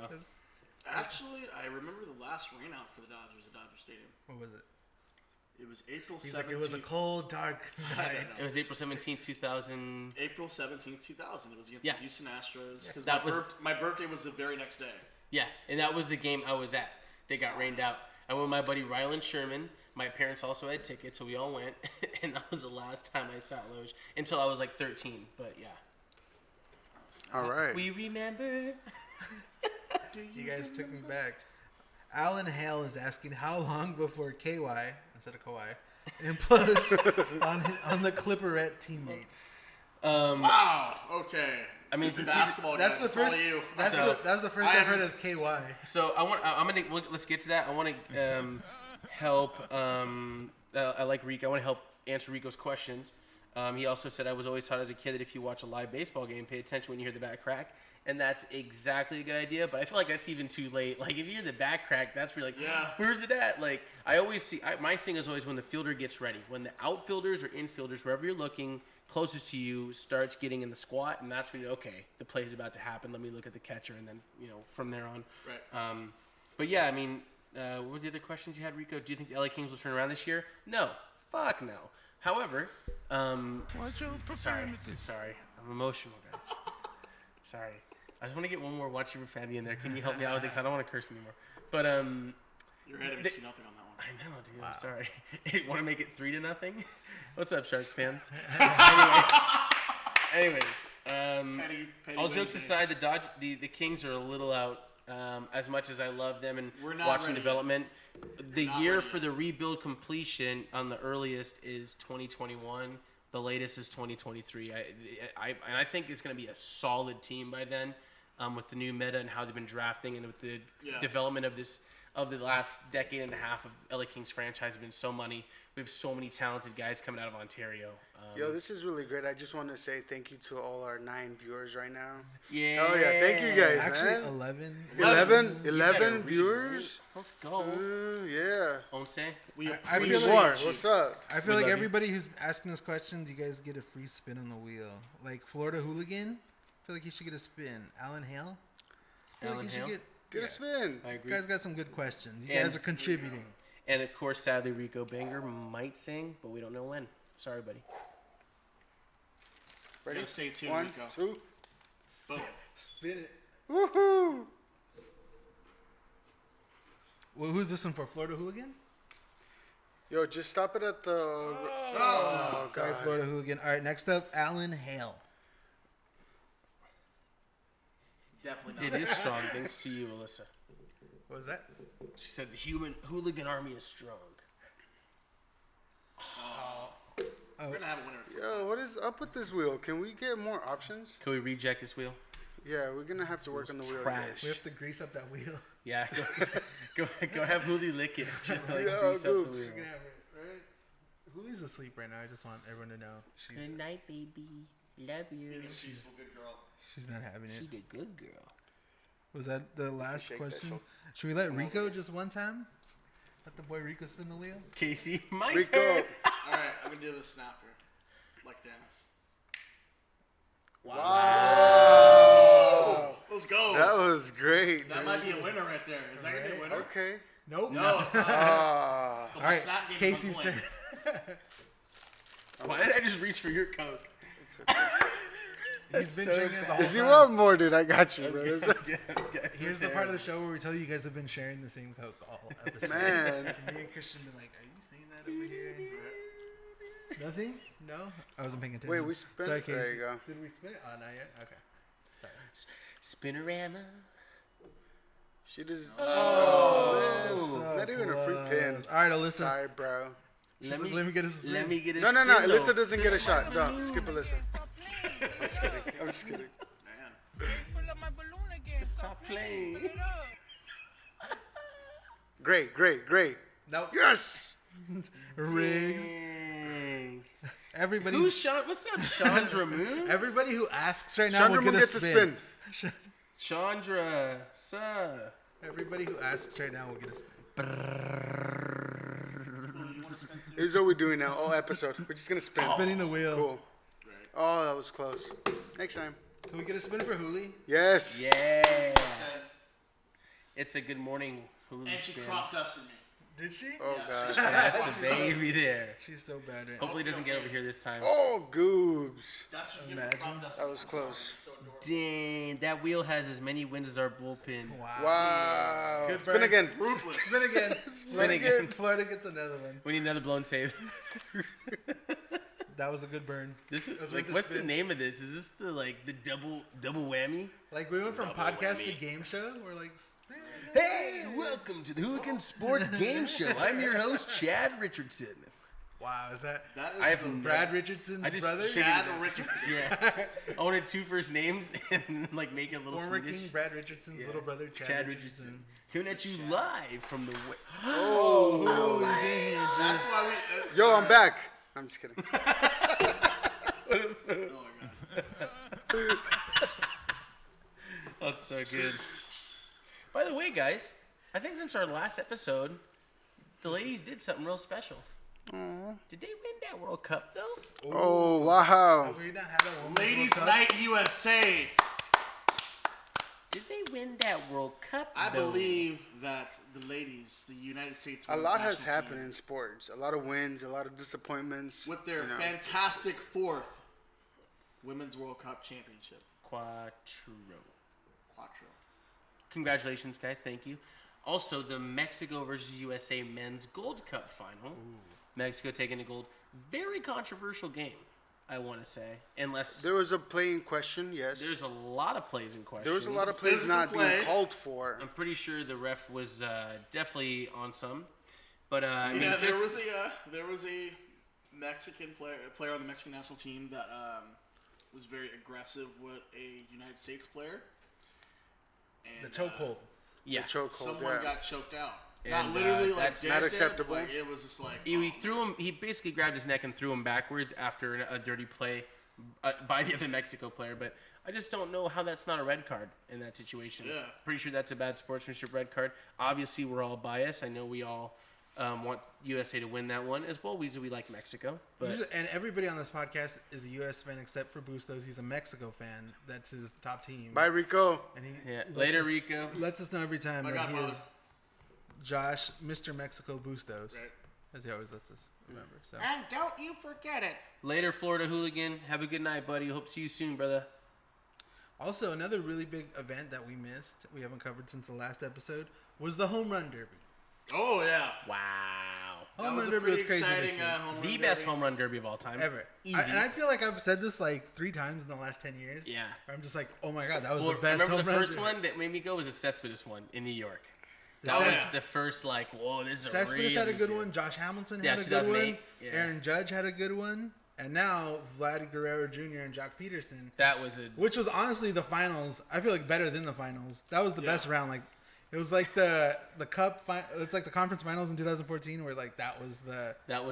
Actually, I remember the last rain out for the Dodgers at Dodger Stadium. What was it? It was April 17th. He's like, it was a cold, dark I night. don't it know. was April 17th, 2000. April 17th, 2000. It was against Yeah. the Houston Astros. Because That my birthday was the very next day. Yeah, and that was the game I was at. They got rained out. I went with my buddy Rylan Sherman. My parents also had tickets, so we all went. And that was the last time I sat Loge until I was like 13. But yeah. All right. We remember. You guys took me back. Alan Hale is asking how long before KY, instead of Kawhi, implodes on the Clipperette teammates. Wow. Okay. I mean, It's since basketball That's guys. the It's all first. you. That's the first I I've heard haven't- as KY. So let's get to that. I want to help. I like Rico. I want to help answer Rico's questions. He also said I was always taught as a kid that if you watch a live baseball game, pay attention when you hear the bat crack, and that's exactly a good idea. But I feel like that's even too late. Like if you hear the bat crack, that's where you're like, Yeah. where's it at? Like I always see. My thing is always when the fielder gets ready, when the outfielders or infielders, wherever you're looking, closest to you, starts getting in the squat, and that's when okay, the play's about to happen. Let me look at the catcher, and then from there on. Right. But yeah, I mean, what was the other questions you had, Rico? Do you think the LA Kings will turn around this year? No. Fuck no. However, sorry, I'm emotional, guys. Sorry. I just want to get one more watch your profanity in there. Can you help me out with this? I don't want to curse anymore. But You're ahead of me 2-0 on that one. I know, dude. I'm sorry. Want to make it 3-0? What's up, Sharks fans? Anyways, Petty all jokes Wednesday. aside, the Kings are a little out. As much as I love them and We're not watching ready development, the not year ready for yet. the rebuild completion on the earliest is 2021. The latest is 2023. I think it's going to be a solid team by then, with the new meta and how they've been drafting and with the Yeah. development of the last decade and a half of LA Kings franchise has been so many. We have so many talented guys coming out of Ontario. Yo, this is really great. I just want to say thank you to all our 9 viewers right now. Yeah. Oh, yeah. Thank you guys, Actually, man. 11. 11 You better read, viewers? right? Let's go. Yeah. Once. We I appreciate feel We like- more. you. What's up? I We feel like love you. everybody who's asking us questions, you guys get a free spin on the wheel. Like Florida Hooligan, I feel like you should get a spin. Alan Hale, I feel Alan like you Hale? should Get yeah. a spin. I You agree. guys got some good questions. You And- guys are contributing. And of course, sadly, Rico Banger might sing, but we don't know when. Sorry, buddy. Ready? Gotta stay tuned, 1, Rico. 2. Boom. Spin it. Woohoo! Well, who's this one for? Florida Hooligan? Yo, just stop it at the. Oh, sorry, God. Florida Hooligan. All right, next up, Alan Hale. Definitely It not. is strong, thanks to you, Alyssa. What was that? She said the hooligan army is strong. We're gonna have a winner. Yo, what is up with this wheel? Can we get more options? Can we reject this wheel? Yeah, we're gonna have to work on the wheel. trash. We have to grease up that wheel. Yeah, go have Hooli lick it. Just, like, Yo, grease up the Goops. wheel. We're gonna have it, right? Hoolie's asleep right now. I just want everyone to know Good night, baby. Love you. She's a good girl. she's not having it. She the good girl. Was that the last shake that question? shoulder. Should we let Rico just one time? Let the boy Rico spin the wheel? Casey, my Rico. turn. All right, I'm gonna do the snapper, like Dennis. Wow. Let's go. That was great. That dude. might be a winner right there. Is that gonna be a winner? Okay. Nope. No. It's not. Ah. But All my right, snap game is Casey's on turn. point. Why did I just reach for your Coke? He's been So drinking it the bad. whole If you time. want more, dude, I got you, bro. That's Here's the part of the show where we tell you guys have been sharing the same Coke all episode. Man. And me and Christian been like, are you seeing that over here? Nothing? No? I wasn't paying attention. Wait, we spent Sorry, it. There Casey. you go. Did we spin it? Oh, not yet? Okay. Sorry. Spinorama. She just. So Not even a free close. pin. All right, Alyssa. Sorry, bro. Let me get his Let me get a No, spin, Alyssa though. doesn't get a shot. No, skip Alyssa. I'm just kidding. I'm just kidding. Man. Fill up my balloon again. Stop playing. Fill it up. Great. Nope. Yes! Riggs. Dang. Everybody, Who's Sean? What's up, Chandra Moon? everybody who asks right now Chandra will Moon get a gets a spin. spin. Chandra, sir. Everybody who asks right now will get a spin. Here's what we're doing now. All episode. We're just gonna spin. Spinning the wheel. Cool. Oh, that was close. Next time. Can we get a spin for Hooli? Yes. Yeah. It's a good morning, Hulu And she spin. crop dusted me. Did she? Oh, Yeah. God. That's the baby there. She's so bad right now. Hopefully, it doesn't get over here this time. Oh, goobs. That's what you Imagine. crop dusted. That was close. So adorable. Dang, that wheel has as many wins as our bullpen. Wow. Good Spin burn. again. Ruthless. Spin again. Spin again. Florida gets another one. We need another blown save. That was a good burn. This is That's like, what this what's the spin- name of this? Is this the double whammy? Like we went from Double podcast to whammy. game show. We're like, Hey, welcome to the Hooligan Sports Game Show. I'm your host, Chad Richardson. wow, is that That is I have the Brad Richardson's I just brother? figured Chad it out. Richardson. Yeah, I wanted two first names and like make it a little Former Swedish. King Brad Richardson's little brother, Chad, Richardson. Coming at you live from the. Oh, he's in here, That's just- why we. Yo, I'm back. I'm just kidding. Oh my god. That's so good. By the way, guys, I think since our last episode, the ladies did something real special. Did they win that World Cup though? Oh, wow. Have we not had a women's Ladies World Cup? Night USA. Did they win that World Cup? I though? believe that the ladies, the United States, A women's lot has national happened team, in sports. A lot of wins, a lot of disappointments. with their you know. fantastic fourth Women's World Cup championship. Quattro. Quattro. Congratulations, guys. Thank you. Also, the Mexico versus USA Men's Gold Cup final. Mexico taking the gold. Very controversial game, I want to say. Unless There was a play in question, yes. there's a lot of plays in question. There was a lot of plays Physical not play. being called for. I'm pretty sure the ref was definitely on some. But I mean, Yeah, just, there was a Mexican player on the Mexican national team that was very aggressive with a United States player. The And, chokehold. yeah. Chokehold, someone yeah. got choked out. And, Not literally, like that's dead, not dead, acceptable. Like, it was just like He threw him. He basically grabbed his neck and threw him backwards after a dirty play by the other Mexico player. But I just don't know how that's not a red card in that situation. Yeah. Pretty sure that's a bad sportsmanship red card. Obviously, we're all biased. I know we all want USA to win that one as well. We like Mexico, but And everybody on this podcast is a U.S. fan except for Bustos. He's a Mexico fan. That's his top team. Bye, Rico. And he yeah. lets Later, us- Rico. lets us know every time My that he godfather. is Josh, Mr. Mexico Bustos, Right. as he always lets us remember. So And don't you forget it. Later, Florida Hooligan. Have a good night, buddy. Hope to see you soon, brother. also another really big event that we missed, we haven't covered since the last episode, was the home run derby. oh yeah, Wow. Home was run a derby was pretty crazy this exciting year. home run The derby. best home run derby of all time. Ever. Easy. And I feel like I've said this like 3 times in the last 10 years. Yeah. I'm just like, oh my god, that was Well, the best remember home the run first derby. one that made me go was the Cespedes one in New York. The That was yeah. the first like, whoa, this is a Cespedes really had a good one. Josh Hamilton Yeah, had a good one. 2008, yeah. Aaron Judge had a good one. And now Vlad Guerrero Jr. and Jock Peterson, That was a which was honestly the finals. I feel like better than the finals. That was the best round. Like it was like the cup. It's like the conference finals in 2014, where like that was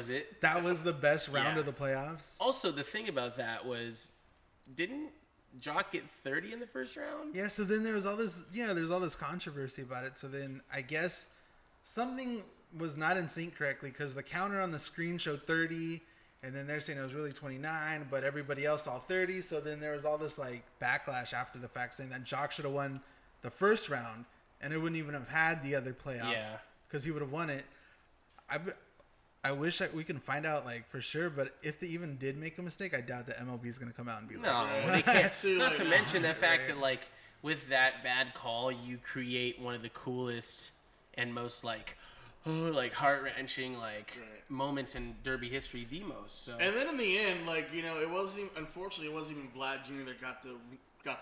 it. the best round Yeah. of the playoffs. Also, the thing about that was, didn't Jock get 30 in the first round? Yeah. So then there was all this controversy about it. So then I guess something was not in sync correctly because the counter on the screen showed 30. And then they're saying it was really 29, but everybody else saw 30. So then there was all this like backlash after the fact saying that Jock should have won the first round, and it wouldn't even have had the other playoffs Yeah. because he would have won it. I wish we can find out like for sure, but if they even did make a mistake, I doubt that MLB is going to come out and be like, No, they can't. Sue Not like to that. mention the fact that like with that bad call, you create one of the coolest and most like heart wrenching Right. moments in Derby history, the most. So And then in the end, like it wasn't even, unfortunately it wasn't even Vlad Jr. that got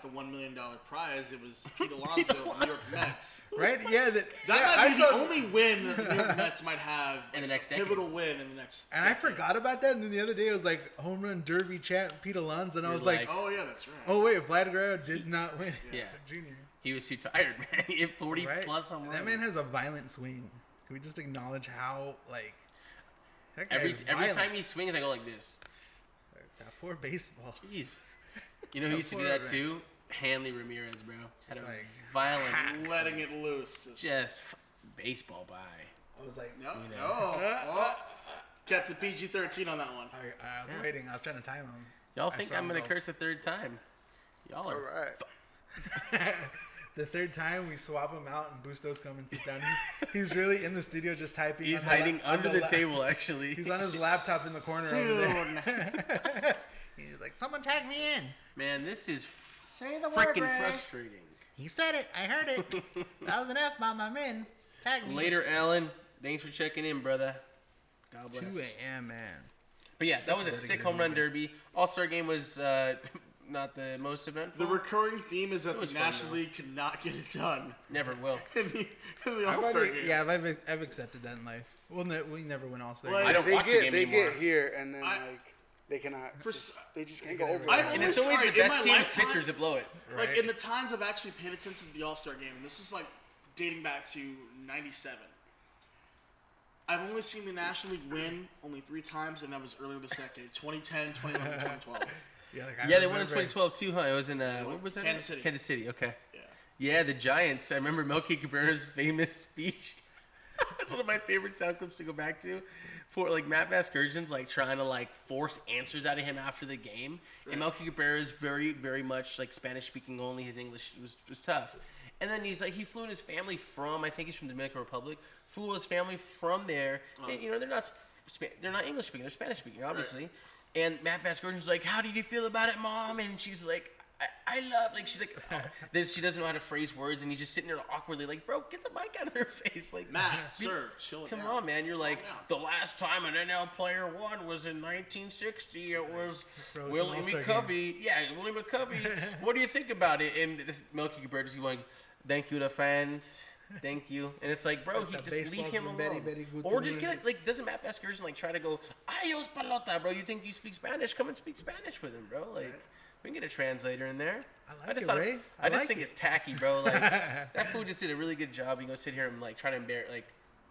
the $1 million prize. It was Pete Alonso of the New York Mets. right? Yeah, That yeah, might I be saw- the only win that the New York Mets might have In the next pivotal win in the next. And I decade. forgot about that. And then the other day it was like home run derby champ Pete Alonso, and I You're was like, like- Oh yeah, that's right. oh wait, Vlad Guerrero did not win. Yeah. Junior. he was too tired, man. He hit 40 Right? plus home runs. That man has a violent swing. Can we just acknowledge how like that guy every is every violent. time he swings, I go like this. That poor baseball. Jesus. You know who used to do that too? Hanley Ramirez, bro. Had a like, violent, Letting it loose. just baseball by. I was like, No, You know. no. Oh. Kept the PG-13 on that one. I was waiting. I was trying to time him. Y'all I think saw I'm him gonna go. curse a third time? Y'all All are. right. The third time we swap him out and Bustos come and sit down. He's really in the studio just typing. He's on the hiding on under the lap- table, actually. He's on his laptop in the corner over Soon. there. He's like, someone tag me in. Man, this is Say the word, freaking Ray. frustrating. He said it. I heard it. That was an F-bomb. I'm in. Tag me. Later, Alan. Thanks for checking in, brother. God bless. 2 a.m. man. But yeah, that was a Better sick get home in run there. derby. All-Star game was not the most eventful. The recurring theme is that It was the fun, National though. League cannot get it done Never will. in the I've All-Star already- game. yeah, I've accepted that in life. We never win All-Star. Like, I don't They watch the get game they anymore. get here and then I- like they cannot. For Just, s- they just can't go over. I've it. And always- it's always sorry, the in my best team's lifetime- pitchers that blow it. Like Right. in the times I've actually paid attention to the All-Star game, and this is like dating back to '97. I've only seen the National League win only 3 times, and that was earlier this decade: 2010, 2011, 2012. Yeah, like, Yeah, they won in 2012 too, huh? It was in where was that? Kansas at? City. Kansas City. Okay. Yeah. Yeah, the Giants. I remember Melky Cabrera's famous speech. That's one of my favorite sound clips to go back to. For like Matt Vasgersian's like trying to like force answers out of him after the game, and Melky Cabrera's very, very much like Spanish speaking only. His English was tough, and then he's like he flew in his family from I think he's from the Dominican Republic. Flew his family from there. And, you know they're not English speaking. They're Spanish speaking, obviously. And Matt Vasgersian's like, "How did you feel about it, Mom?" And she's like, I love, like, she's like, oh. This, she doesn't know how to phrase words, and he's just sitting there awkwardly, like, bro, get the mic out of their face. Like, Matt, sir, chill it come down. on, man. You're like, down. the last time an NL player won was in 1960. It was Bro, it's an Willie All-Star McCovey. Yeah, Willie McCovey. What do you think about it? And this Melky Cabrera just going, thank you to fans. Thank you. And it's like, bro, Like he the just leave baseball him from alone. Betty Or just Gutiérrez. get it, like, doesn't Matt Vasgersian, like, try to go, adios pelota, bro. You think you speak Spanish? Come and speak Spanish with him, bro. Like, we can get a translator in there. I like it, Ray. I I just like think it. it's tacky, bro. Like, that fool just did a really good job. You go sit here and, like, try to embarrass, like,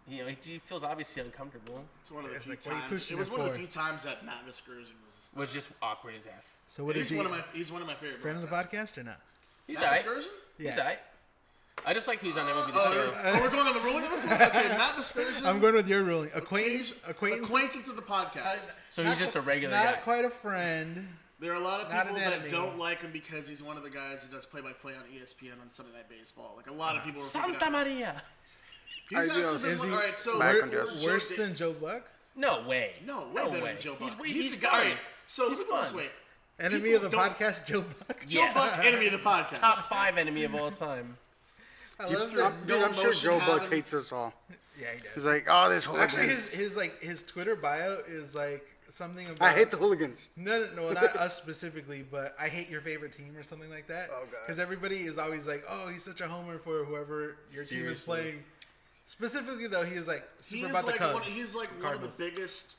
you know, he feels obviously uncomfortable. It's one of the It's few like, what are you times. pushing It was it one of the for? few times that Matt Vasgersian was. Was just awkward as F. So what is He's he? one of my. He's one of my favorite. Friend of the broadcasters. podcast or not? He's Matt alright. Vasgersian? Yeah. He's alright. I just like who's on MLB The Oh, Show. oh, we're going on the ruling of this one. Okay, Matt Vasgersian. I'm going with your ruling. Acquaintance Acquaintance of the podcast. So he's just a regular not guy. quite a friend. There are a lot of Not people an that enemy. don't like him because he's one of the guys who does play-by-play on ESPN on Sunday Night Baseball. Like a lot of people are thinking Santa Maria. He's Ideal. actually been Is one. he All right, so back we're- on we're Justin? Joe Worse Da- than Joe Buck? No way. No, way no better way. than Joe Buck. He's He's the fun. guy. All right, so He's look at this fun. way. Enemy People of the don't- podcast, Joe Buck. Joe Yes. Buck, enemy of the podcast. Top 5 enemy of all time. I love Dude, that. I'm sure motion Joe Buck having- hates us all. Yeah, he does. He's like, oh, this Actually, hooligans. his Twitter bio is like something about. I hate the hooligans. No, not us specifically, but I hate your favorite team or something like that. Oh, God. Because everybody is always like, oh, he's such a homer for whoever your team is Seriously. playing. Specifically, though, he is like super He's about the like Cubs. he's like one of Cardinals. the biggest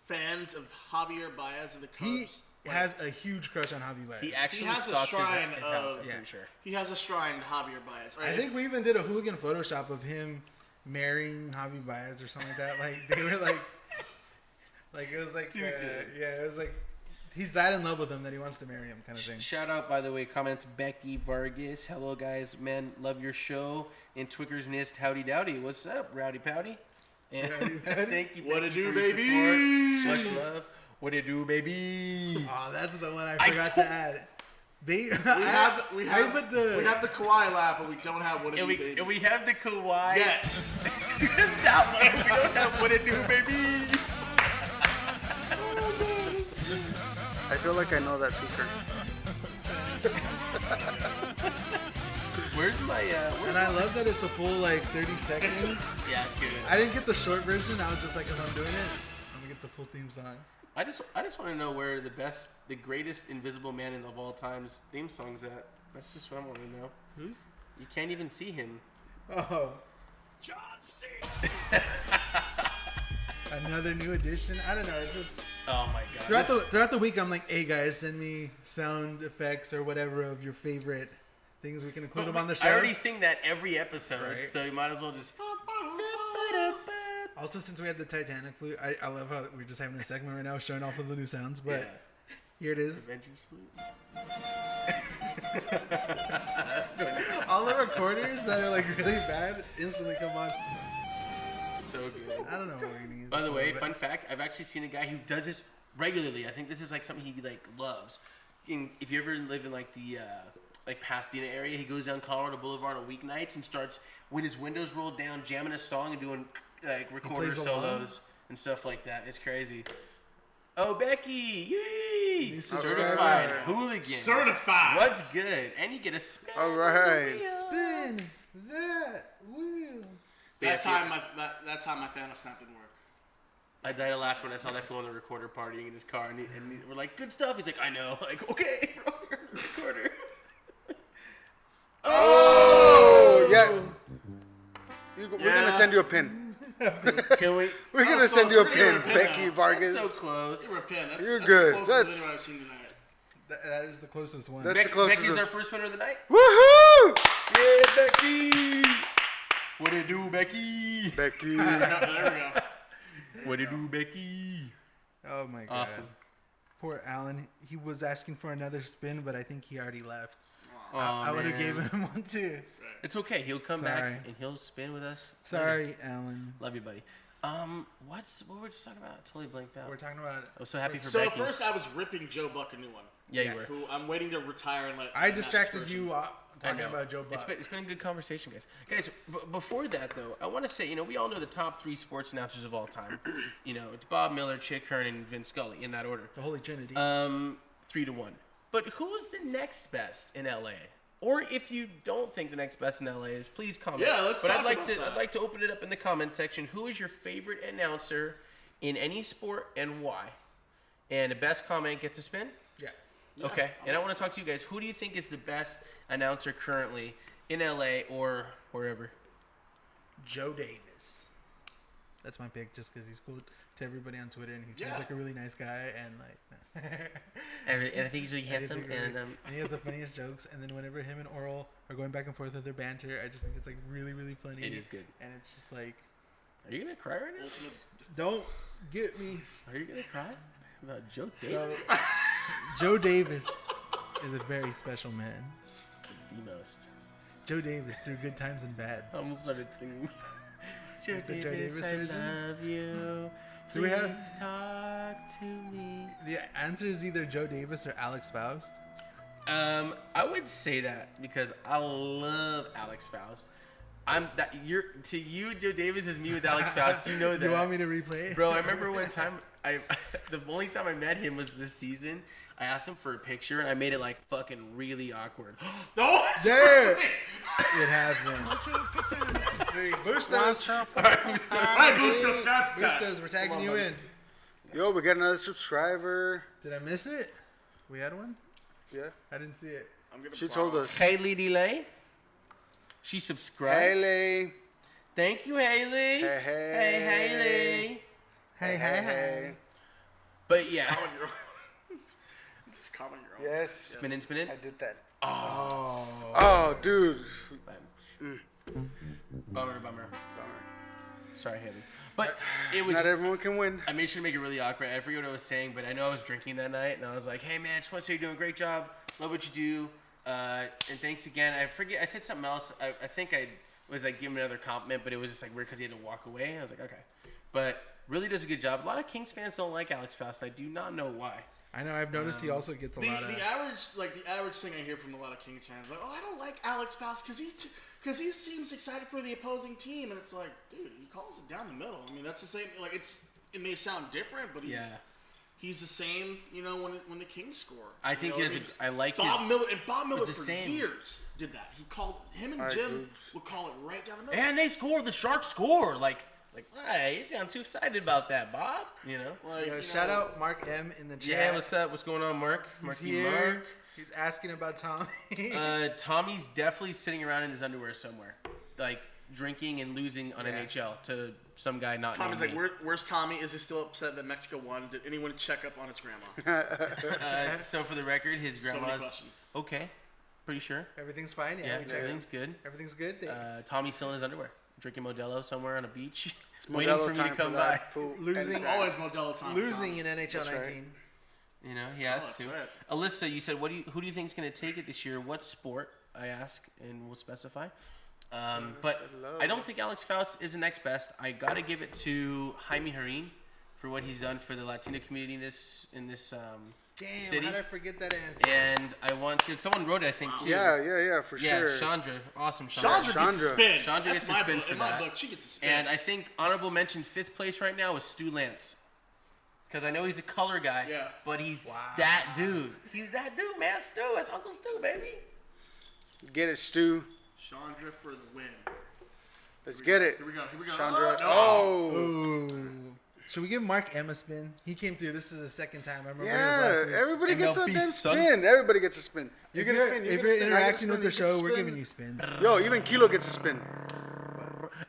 fans of Javier Baez and the He Cubs. has a huge crush on Javi Baez. He actually has a stalks shrine his house, of- I'm Yeah. pretty sure. He has a shrine to Javier Baez. Right? I think we even did a hooligan Photoshop of him marrying Javi Baez or something like that. Like they were like it was like Too good. yeah, it was like he's that in love with him that he wants to marry him kind of thing. Shout out, by the way, comment to Becky Vargas. Hello, guys. Man, love your show. In Twicker's Nest, howdy dowdy. What's up, Rowdy Powdy? And Rowdy Powdy? thank you. What thank it you do, for your baby? support. Much love. What it do, baby? Oh, that's the one I I forgot told- to add. we have we have the Kawhi lap, but we don't have what it And do, we, baby. and we have the Kawhi. Yet. That one. We don't have what it do, baby. I feel like I know that tweaker. Where's my, And I love that it's a full like 30 seconds. Yeah, it's good. I didn't get the short version. I was just like, if I'm doing it, I'm gonna get the full theme song. I just want to know where the greatest Invisible Man of all time's theme song's at. That's just what I want to know. Who's? You can't even see him. Oh, John C. another new edition. I don't know. It's just Oh my god. throughout the week, I'm like, hey guys, send me sound effects or whatever of your favorite things. We can include them on the show. I already sing that every episode, Right. so you might as well just. Also, since we had the Titanic flute, I love how we're just having a segment right now showing off of the new sounds. But Yeah. here it is. Avengers flute. All the recorders that are like really bad instantly come on. So good. I don't know what we're gonna use. By the it way, for, fun fact: I've actually seen a guy who does this regularly. I think this is like something he like loves. If you ever live in like the like Pasadena area, he goes down Colorado Boulevard on weeknights and starts with his windows rolled down, jamming a song and doing like recorder plays along? solos and stuff like that. It's crazy. Oh, Becky! Yay! New Certified subscriber. hooligan. Certified. What's good? And you get a spin. All right. Spin that wheel. That time my Thanos snap didn't work. I died of laughter when I saw that fool on the recorder partying in his car, and we're like, "Good stuff." He's like, "I know." Like, okay, bro, you're on the recorder. Oh, yeah. We're Yeah. gonna send you a pin. Can we? We're gonna was send close. you a We're pin, gonna pin Becky now. Vargas. So close. You were a pin. You're That's good. The closest That's- video I've seen tonight. That is the closest one. That's- the closest Becky's one. our first winner of the night. Woohoo! Yeah, Becky. What it do, Becky? Becky. There we go. What it do, Becky? Oh my god. Awesome. Poor Alan. He was asking for another spin, but I think he already left. Oh, I would have man. gave him one too. It's okay. He'll come Sorry. back and he'll spin with us. Sorry, Alan. Love you, buddy. What were we just talking about? I totally blanked out. We're talking about. I was so happy for So Becky. at first I was ripping Joe Buck a new one. Yeah, Yeah. you were. Who I'm waiting to retire and let. I Matt distracted Dispersion. you I talking know. about Joe Buck. It's been a good conversation, guys. Guys, before that though, I want to say, we all know the top 3 sports announcers of all time. It's Bob Miller, Chick Hearn, and Vin Scully in that order. The Holy Trinity. 3-1. But who's the next best in LA? Or if you don't think the next best in LA is, please comment. Yeah, let's But talk I'd like about to that. I'd like to open it up in the comment section. Who is your favorite announcer in any sport and why? And the best comment gets a spin? yeah. Okay. And I want to talk to you guys. Who do you think is the best announcer currently in LA or wherever? Joe Davis. That's my pick, just because he's cool to everybody on Twitter, and he seems Yeah. like a really nice guy, and like. And I think he's really I handsome. think really- And and he has the funniest jokes. And then whenever him and Oral are going back and forth with their banter, I just think it's like really, really funny. It is good. And it's just like, are you gonna cry right now? Ultimate. don't get me. Are you gonna cry about Joe So, Davis? Joe Davis is a very special man. The most. Joe Davis through good times and bad. I almost started singing. Joe The Joe Davis, Davis I version? love you. Do we have- Please talk to me. The answer is either Joe Davis or Alex Faust. I would say that because I love Alex Faust. To you, Joe Davis is me with Alex Faust. You know that. You want me to replay it? Bro, I remember one time the only time I met him was this season. I asked him for a picture, and I made it like fucking really awkward. No, There. It has been. That's 3. Boostos. Alright, Boostos, that's Boostos, we're tagging you in. Yo, we got another subscriber. Did I miss it? We had one? Yeah. I didn't see it. She told us. Haley Delay. She subscribed. Haley. Thank you, Haley. Hey, hey. Hey, hey, hey. But yeah. Just comment your own. Yes. Spinning. I did that. Oh. Oh, dude. Bummer. Sorry, Haley. But it was. Not everyone can win. I made sure to make it really awkward. I forget what I was saying, but I know I was drinking that night, and I was like, "Hey, man, just want to say you're doing a great job. Love what you do, and thanks again." I forget. I said something else. I think I was like giving another compliment, but it was just like weird because he had to walk away. I was like, "Okay," but really does a good job. A lot of Kings fans don't like Alex Faust. I do not know why. I know. I've noticed he also gets a lot of. The average thing I hear from a lot of Kings fans, like, oh, I don't like Alex Faust because he seems excited for the opposing team, and it's like, dude, he calls it down the middle. I mean, that's the same. Like, it may sound different, but he's the same. You know, when the Kings score. I think he has. I like Bob Miller for same. years did that. He called him and Jim would call it right down the middle. And they scored. The Sharks score. Like it's like, hey, you sound too excited about that, Bob. You know. Like, Yo, shout out Mark M in the chat. Yeah, what's up? What's going on, Mark? Marky here. Mark. He's asking about Tommy. Tommy's definitely sitting around in his underwear somewhere, like drinking and losing on NHL to some guy not. Tommy's named like, me. where's Tommy? Is he still upset that Mexico won? Did anyone check up on his grandma? So for the record, his So many grandma's questions. okay, pretty sure. Everything's fine. Yeah, we checked. everything's good. Everything's good. Tommy's still in his underwear, drinking Modelo somewhere on a beach, It's waiting Modelo for me time to come for by. that food Losing and Always Modelo time. Losing in NHL That's 19. right. You know, he has that's to. right. Alyssa, you said, who do you think is going to take it this year? What sport? I ask, and we'll specify. But I don't think Alex Faust is the next best. I got to give it to Jaime Harin for what he's done for the Latino community in this Damn, city. how did I forget that answer? And I want to. Someone wrote it, I think, too. Yeah, for Yeah, sure. Chandra. Awesome, Chandra. Chandra gets a spin. Chandra That's gets a my spin book. for In my that. book, she gets a spin. And I think honorable mention 5th place right now is Stu Lance. Because I know he's a color guy, but he's that dude. He's that dude, man. Stu. That's Uncle Stu, baby. Get it, Stu. Chandra for the win. Let's get it. Here we go. Chandra. Oh, Ooh. Should we give Mark M a spin? He came through. This is his second time. I remember his Yeah, last week. everybody gets a MLB damn son. spin. Everybody gets a spin. If You get a spin. if you're interacting with the show, we're giving you spins. Yo, even Kilo gets a spin.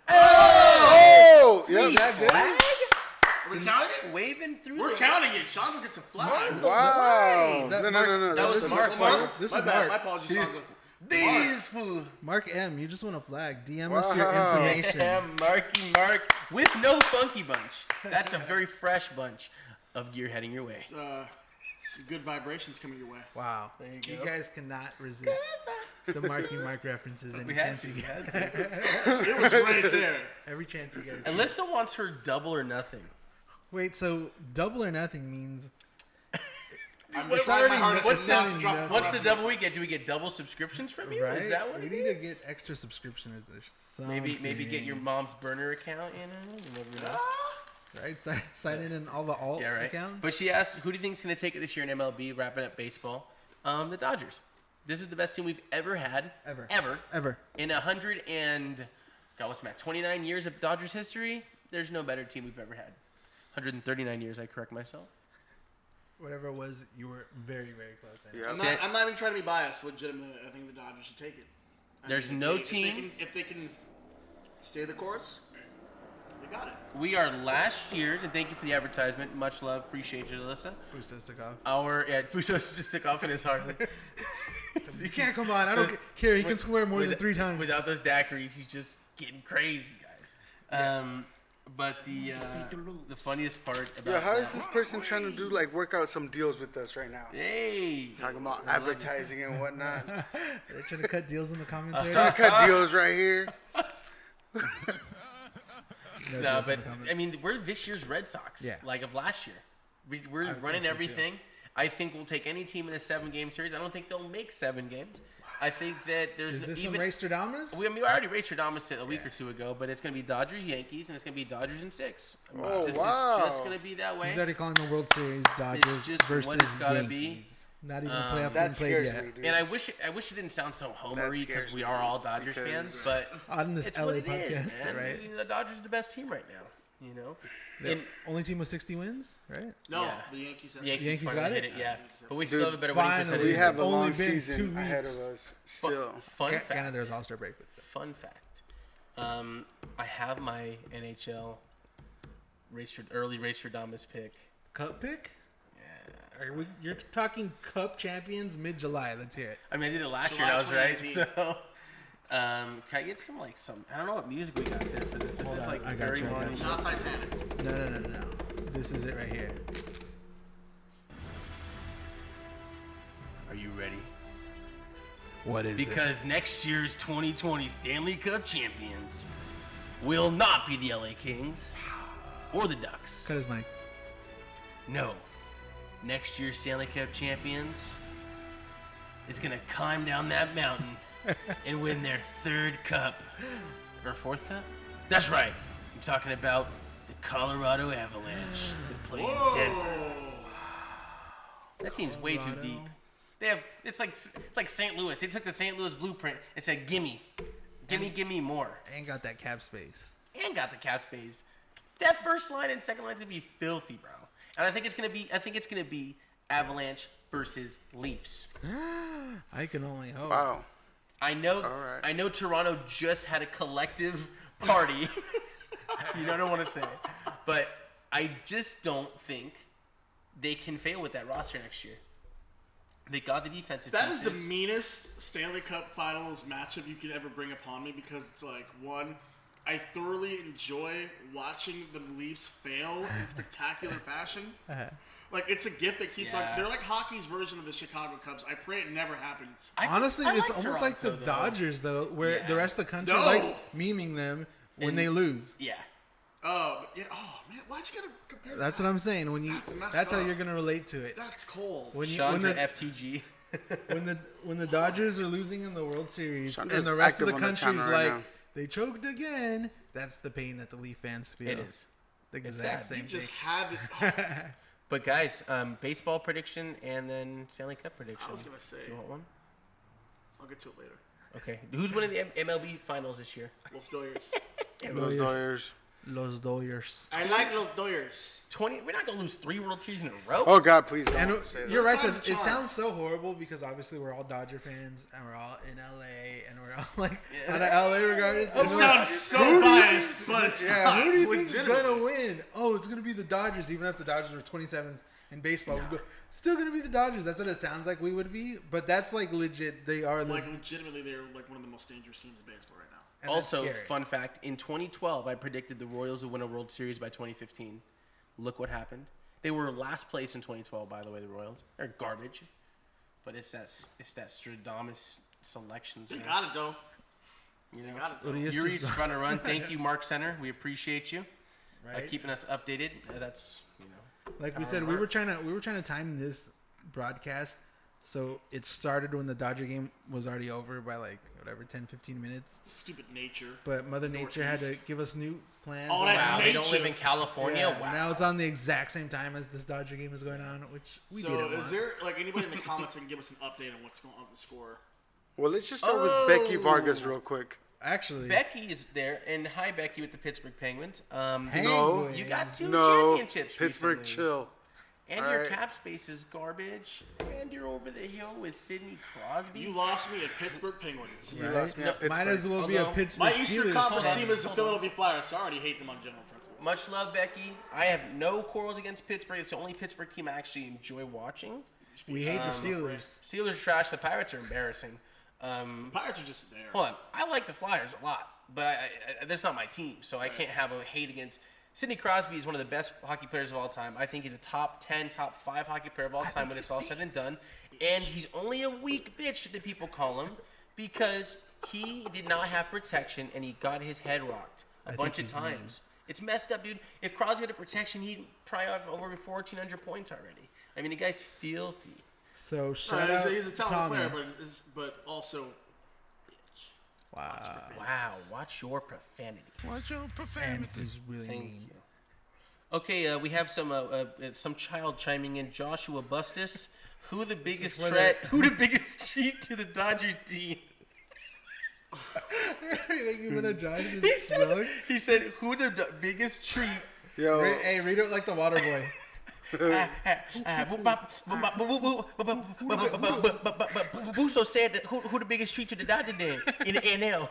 Oh! Is Yep. that good? are we counting it? Waving through We're the... counting it. Chandra gets a flag. Wow. Is that No. That That was was Mark. This My is bad. Mark. My apologies, He's- Chandra. These fools. Mark M, you just want a flag. DM us your Wow. information. Yeah, Mark with no funky bunch. That's a very fresh bunch of gear heading your way. Some good vibrations coming your way. Wow. There you You go. guys cannot resist the Marky Mark references any We had chance to. you We get. had to. It was right there. Every chance you get. Alyssa wants her double or nothing. Wait, so double or nothing means I'm It's trying my already hardest what's not the- to drop What's rest the of double we get? Do we get double subscriptions from you? right? Is that what we it need is? to get extra subscriptions or Maybe get your something. mom's burner account. You know, you never know. Right, sign in all the alt Yeah, right. accounts. But she asked, who do you think is going to take it this year in MLB? Wrapping up baseball, the Dodgers. This is the best team we've ever had, Ever. in 29 years of Dodgers history. There's no better team we've ever had. 139 years, I correct myself. Whatever it was, you were very, very close. Yeah. I'm not even trying to be biased. Legitimately, I think the Dodgers should take it. There's no team- If they can stay the course, they got it. We are last year's, and thank you for the advertisement. Much love, appreciate you, Alyssa. Bustos took off. Bustos just took off in his Harley. You can't come on. I don't care. He can swear more than 3 times. Without those daiquiris, he's just getting crazy, guys. But the funniest part about Yo, how is that- this person trying to work out some deals with us right now? Hey, Talking about advertising and whatnot. They're trying to cut deals in the commentary. Trying to cut deals right here. No no, deals but in the comments. I mean, we're this year's Red Sox, Yeah. like of last year. We're I think running so, too. everything. I think we'll take any team in a 7-game series. I don't think they'll make 7 games. I think that there's Is this even some Rastradamus? we already raced Radamas a week or two ago, but it's gonna be Dodgers Yankees and it's gonna be Dodgers in 6. Oh, This wow. is just gonna be that way. He's already calling the World Series Dodgers just versus what it's gotta Yankees. be. Not even a playoff That game played scares yet. me, dude. And I wish it didn't sound so homery because scares we me, are all dude, Dodgers because- fans, but On this it's LA what it podcast, is, man. right? The Dodgers are the best team right now, you know. The And only team with 60 wins, right? No, Yeah. the Yankees. Have Yankees, Yankees finally got hit it? it, yeah. But we Dude, still have a better winning finally. percentage. We have a Only long been 2 season ahead weeks. of us still. Fun fact. Canada's All-Star break. Fun fact. I have my NHL early Rastradamus pick. Cup pick? Yeah. You're talking Cup champions mid-July. Let's hear it. I mean, I did it last July year. I was right. 2019. So, can I get some I don't know what music we got there for this. This Hold is on, like I got very you, I got morning. you. Not Titanic. No. This is it right here. Are you ready? What is Because next year's 2020 Stanley Cup champions will not be the LA Kings or the Ducks. Cut his mic. No. Next year's Stanley Cup champions is going to climb down that mountain and win their 3rd cup. Or 4th cup? That's right. I'm talking about the Colorado Avalanche that play in Denver. That team's way too Colorado. deep. They have it's like St. Louis. They took the St. Louis blueprint and said, gimme more. Ain't got that cap space. And got the cap space. That first line and second line's gonna be filthy, bro. And I think it's gonna be Avalanche versus Leafs. I can only hope. Wow. I know right. I know Toronto just had a collective party. You know what I want to say. But I just don't think they can fail with that roster next year. They got the defensive That is the pieces. meanest Stanley Cup Finals matchup you could ever bring upon me because it's like, one, I thoroughly enjoy watching the Leafs fail in spectacular fashion. Like, it's a gift that keeps Yeah. they're like hockey's version of the Chicago Cubs. I pray it never happens. Honestly, I it's like almost like the Toronto, though. Dodgers, though, where Yeah. the rest of the country No. likes memeing them when And- they lose. Yeah. But yeah, oh man, why'd you gotta compare That's that? what I'm saying. When you, That's messed that's how up. you're gonna relate to it. That's cold. When you, Chandra when the FTG. when the Dodgers are losing in the World Series Chandra's and the rest of active the on the country's channel right like now. they choked again, that's the pain that the Leaf fans feel. It is. The It's exact sad. You same just thing. had it. But guys, baseball prediction and then Stanley Cup prediction. I was gonna say, You want one? I'll get to it later. Okay. Who's winning the MLB finals this year? Los Doyers. Those Dodgers. Los Dodgers. I like Los Doyers. 20. We're not gonna lose 3 World Series in a row. Oh God, please don't And say you're that. right. Time's That a it charm. sounds so horrible because obviously we're all Dodger fans and we're all in LA and we're all like out of LA regardless. It And we're like, sounds so biased, but it's yeah, not. who do you think's Legitimately. gonna win? Oh, it's gonna be the Dodgers. Even if the Dodgers were 27th in baseball, we'd go, still gonna be the Dodgers. That's what it sounds like we would be. But that's like legit. They are Like legitimately, they're like one of the most dangerous teams in baseball right now. and that's Also, scary. fun fact: in 2012, I predicted the Royals would win a World Series by 2015. Look what happened. They were last place in 2012, by the way. The Royals, they're garbage, but it's that Stradamus selections. They man. got it though. You know, Got it What though. do you- Yuri's trying to run. Thank you, Mark Center. We appreciate you Right? keeping us updated. That's you know. Like we Power said, of we art. were trying to time this broadcast so it started when the Dodger game was already over by like whatever 10-15 minutes. Stupid nature. But Mother Nature had to Northeast. give us new plans. Oh, and that Wow, they don't nature. live in California. yeah, Wow. now it's on the exact same time as this Dodger game is going on, which we So didn't is want. there like anybody in the comments that can give us an update on what's going on with the score? Well, let's just start with Becky Oh. Vargas real quick. Actually, Becky is there, and hi Becky with the Pittsburgh Penguins. No. You got 2 No, championships Pittsburgh, recently. chill. And All your right. cap space is garbage. And you're over the hill with Sidney Crosby. You lost me at Pittsburgh Penguins. You right? lost me at Might Pittsburgh. as well be a Although Pittsburgh My Eastern Steelers Conference fan. team is the Hold on. Philadelphia Flyers, so I already hate them on general principle. Much love, Becky. I have no quarrels against Pittsburgh. It's the only Pittsburgh team I actually enjoy watching. We hate the Steelers. Steelers are trash. The Pirates are embarrassing. Pirates are just there. Hold on. I like the Flyers a lot, but that's not my team, so I can't have a hate against. Sidney Crosby is one of the best hockey players of all time. I think he's a top 10, top 5 hockey player of all time when it's all said and done. And he's only a weak bitch that people call him because he did not have protection and he got his head rocked a bunch of he's mean. times. It's messed up, dude. If Crosby had a protection, he'd probably have over 1,400 points already. I mean, the guy's filthy. So shout out he's a talented Tommy. player, but also. Wow. Wow, watch your profanity. What's your And profanity? he's really Thank mean. you. Okay, we have some child chiming in. Joshua Bustis, who the biggest where threat? Who the biggest threat to the Dodgers team? You're making fun of Josh. He said, who the biggest treat? Yo, Hey, read it like the water boy. Buso said that who the biggest treat to the Dodgers then in the NL?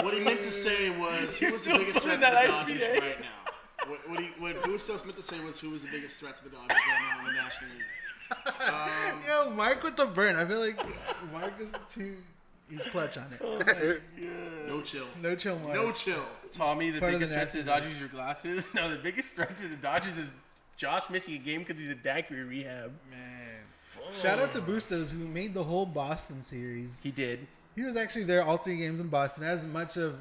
What he meant to say was who was the still biggest threat pulling to the that Dodgers IPA. right now. What Bustos meant to say was who was the biggest threat to the Dodgers right now in the National League. Yo, Mark with the burn. I feel like Mark is too. He's clutch on it. No chill. No chill, Mark. No chill. Tommy, the Part of biggest the threat to the National Dodgers is your glasses. No, the biggest threat to the Dodgers is Josh missing a game because he's a daiquiri rehab. Man. Shout out to Bustos who made the whole Boston series. He did. He was actually there all 3 games in Boston. As much of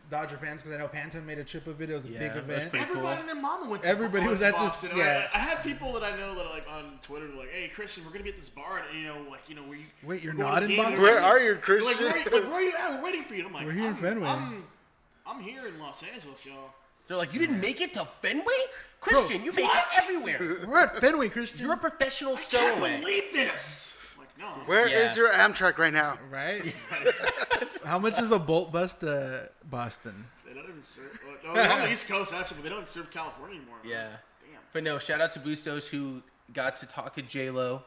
Dodger fans, because I know Pantone made a trip of it. It was a Yeah, big that's event. pretty Everybody cool. and their mama went to Everybody was at this- Boston. yeah. I had people that I know that are like on Twitter like, hey Christian, we're gonna be at this bar, and where you? Wait, you're we're going not to in the game, Boston? where are you, Like, Christian? where are you at? We're waiting for you. And I'm like, We're here in Fenway. I'm here in Los Angeles, y'all. They're like, you didn't make it to Fenway? Christian, you make what? it everywhere. We're at Fenway, Christian. You're a professional Can't stowaway. believe this. Like, no. Where is Yeah. your Amtrak right now? right? How much is a Bolt bus to Boston? They don't even serve. No, they're on the East Coast actually, but they don't serve California anymore. Yeah. Damn. But no, shout out to Bustos who got to talk to J-Lo.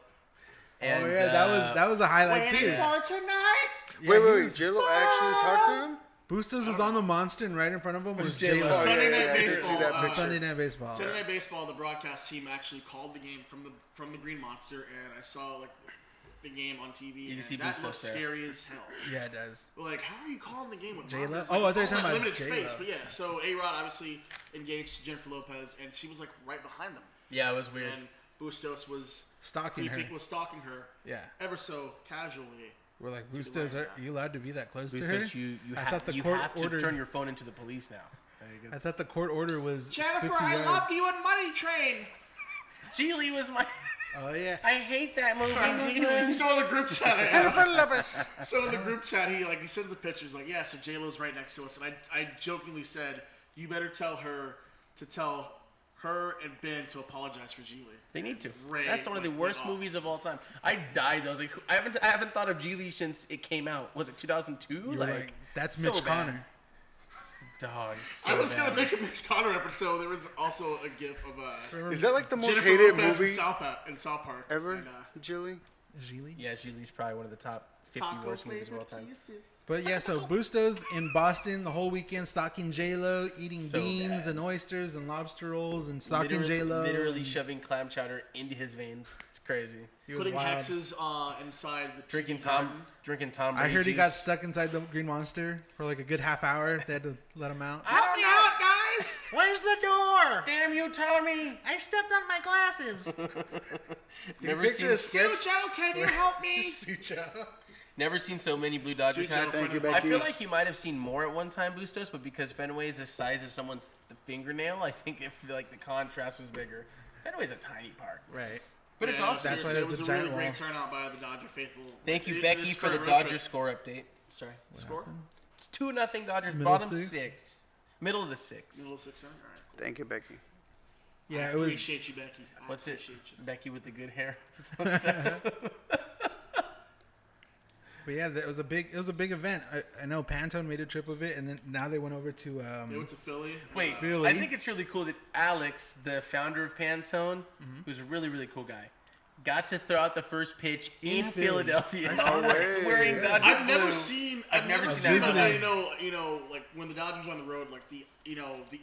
And, Oh yeah, that was a highlight too. for tonight. Yeah, Wait, he wait, was- J-Lo actually talked to him? Bustos was on the monster, and right in front of him was J-Lo. J-Lo. Sunday Night I did Baseball, see that picture. Sunday Night Baseball. Sunday Night Baseball, the broadcast team actually called the game from the Green Monster, and I saw like the game on TV, You can and see that Bustos looks there. scary as hell. Yeah, it does. Like, how are you calling the game with J-Lo? Broncos? Oh, I thought you were Like, talking about limited J-Lo. space, but yeah. So A-Rod obviously engaged to Jennifer Lopez, and she was like right behind them, Yeah, it was weird. and Bustos was Stalking her. was stalking her Yeah. ever so casually. We're like, the Bustos, right are you allowed to be that close to her? Bustos, you I thought the you court have to ordered. turn your phone into the police now. I thought the court order was Jennifer, 50 I yards. love you in Money Train. Geely was my... Oh yeah. I hate that movie, Geely. So in the group chat, so in the group chat, he sends the pictures like, yeah, so J Lo's right next to us, and I jokingly said, you better tell her to tell her and Ben to apologize for Geely. They need to. Ray, That's one of the like, worst went off. movies of all time. I died. I was like, I haven't thought of Geely since it came out. Was it 2002? You were like, that's so Mitch bad. Connor. Dog, so I was bad. gonna make a Mitch Connor episode. There was also a gif of Is that like the most Jennifer hated Lopez movie in South Park ever, And, Jilly? Geely. Yeah, Geely's probably one of the top 50 Taco worst movies of all time. kisses. But yeah, so Bustos in Boston the whole weekend, stalking J-Lo, eating So beans bad. and oysters and lobster rolls and stalking Literally, J-Lo. literally and shoving clam chowder into his veins. It's crazy. he was Putting wild. hexes inside the Drinking tiki Tom garden. I Brady heard he got juice. stuck inside the Green Monster for like a good half hour. They had to let him out. Help me out, guys! Where's the door? Damn you, Tommy! I stepped on my glasses. Never picture seen, a sketch? Sucho, can you help me? Sucho. never seen so many Blue Dodgers Sucho, hats. thank you, I feel Becky. like you might have seen more at one time, Bustos, but because Fenway is the size of someone's fingernail, I think if like the contrast was bigger. Fenway's a tiny park, Right. but it's Yeah, no, awesome. That's why seriously, there's it was the a really giant great wall. turnout by the Dodger faithful. Thank you, It- Becky, it's for the current road Dodgers trip. score update. Sorry. Score? It's 2-0 Dodgers, Middle bottom six? six. Middle of the six. Middle 6 All right. Thank you, Becky. Yeah, I it was. appreciate you, Becky. I What's it? appreciate you. Becky with the good hair. But yeah, it was a big event. I know Pantone made a trip of it, and then now they went over to. They went to Philly. Wait, Philly. I think it's really cool that Alex, the founder of Pantone, who's a really, really cool guy, got to throw out the first pitch in Philly. Philadelphia. No way. Wearing Yeah. Dodger I've never blue. seen. I've never seen that. visiting. You know, like when the Dodgers were on the road, like the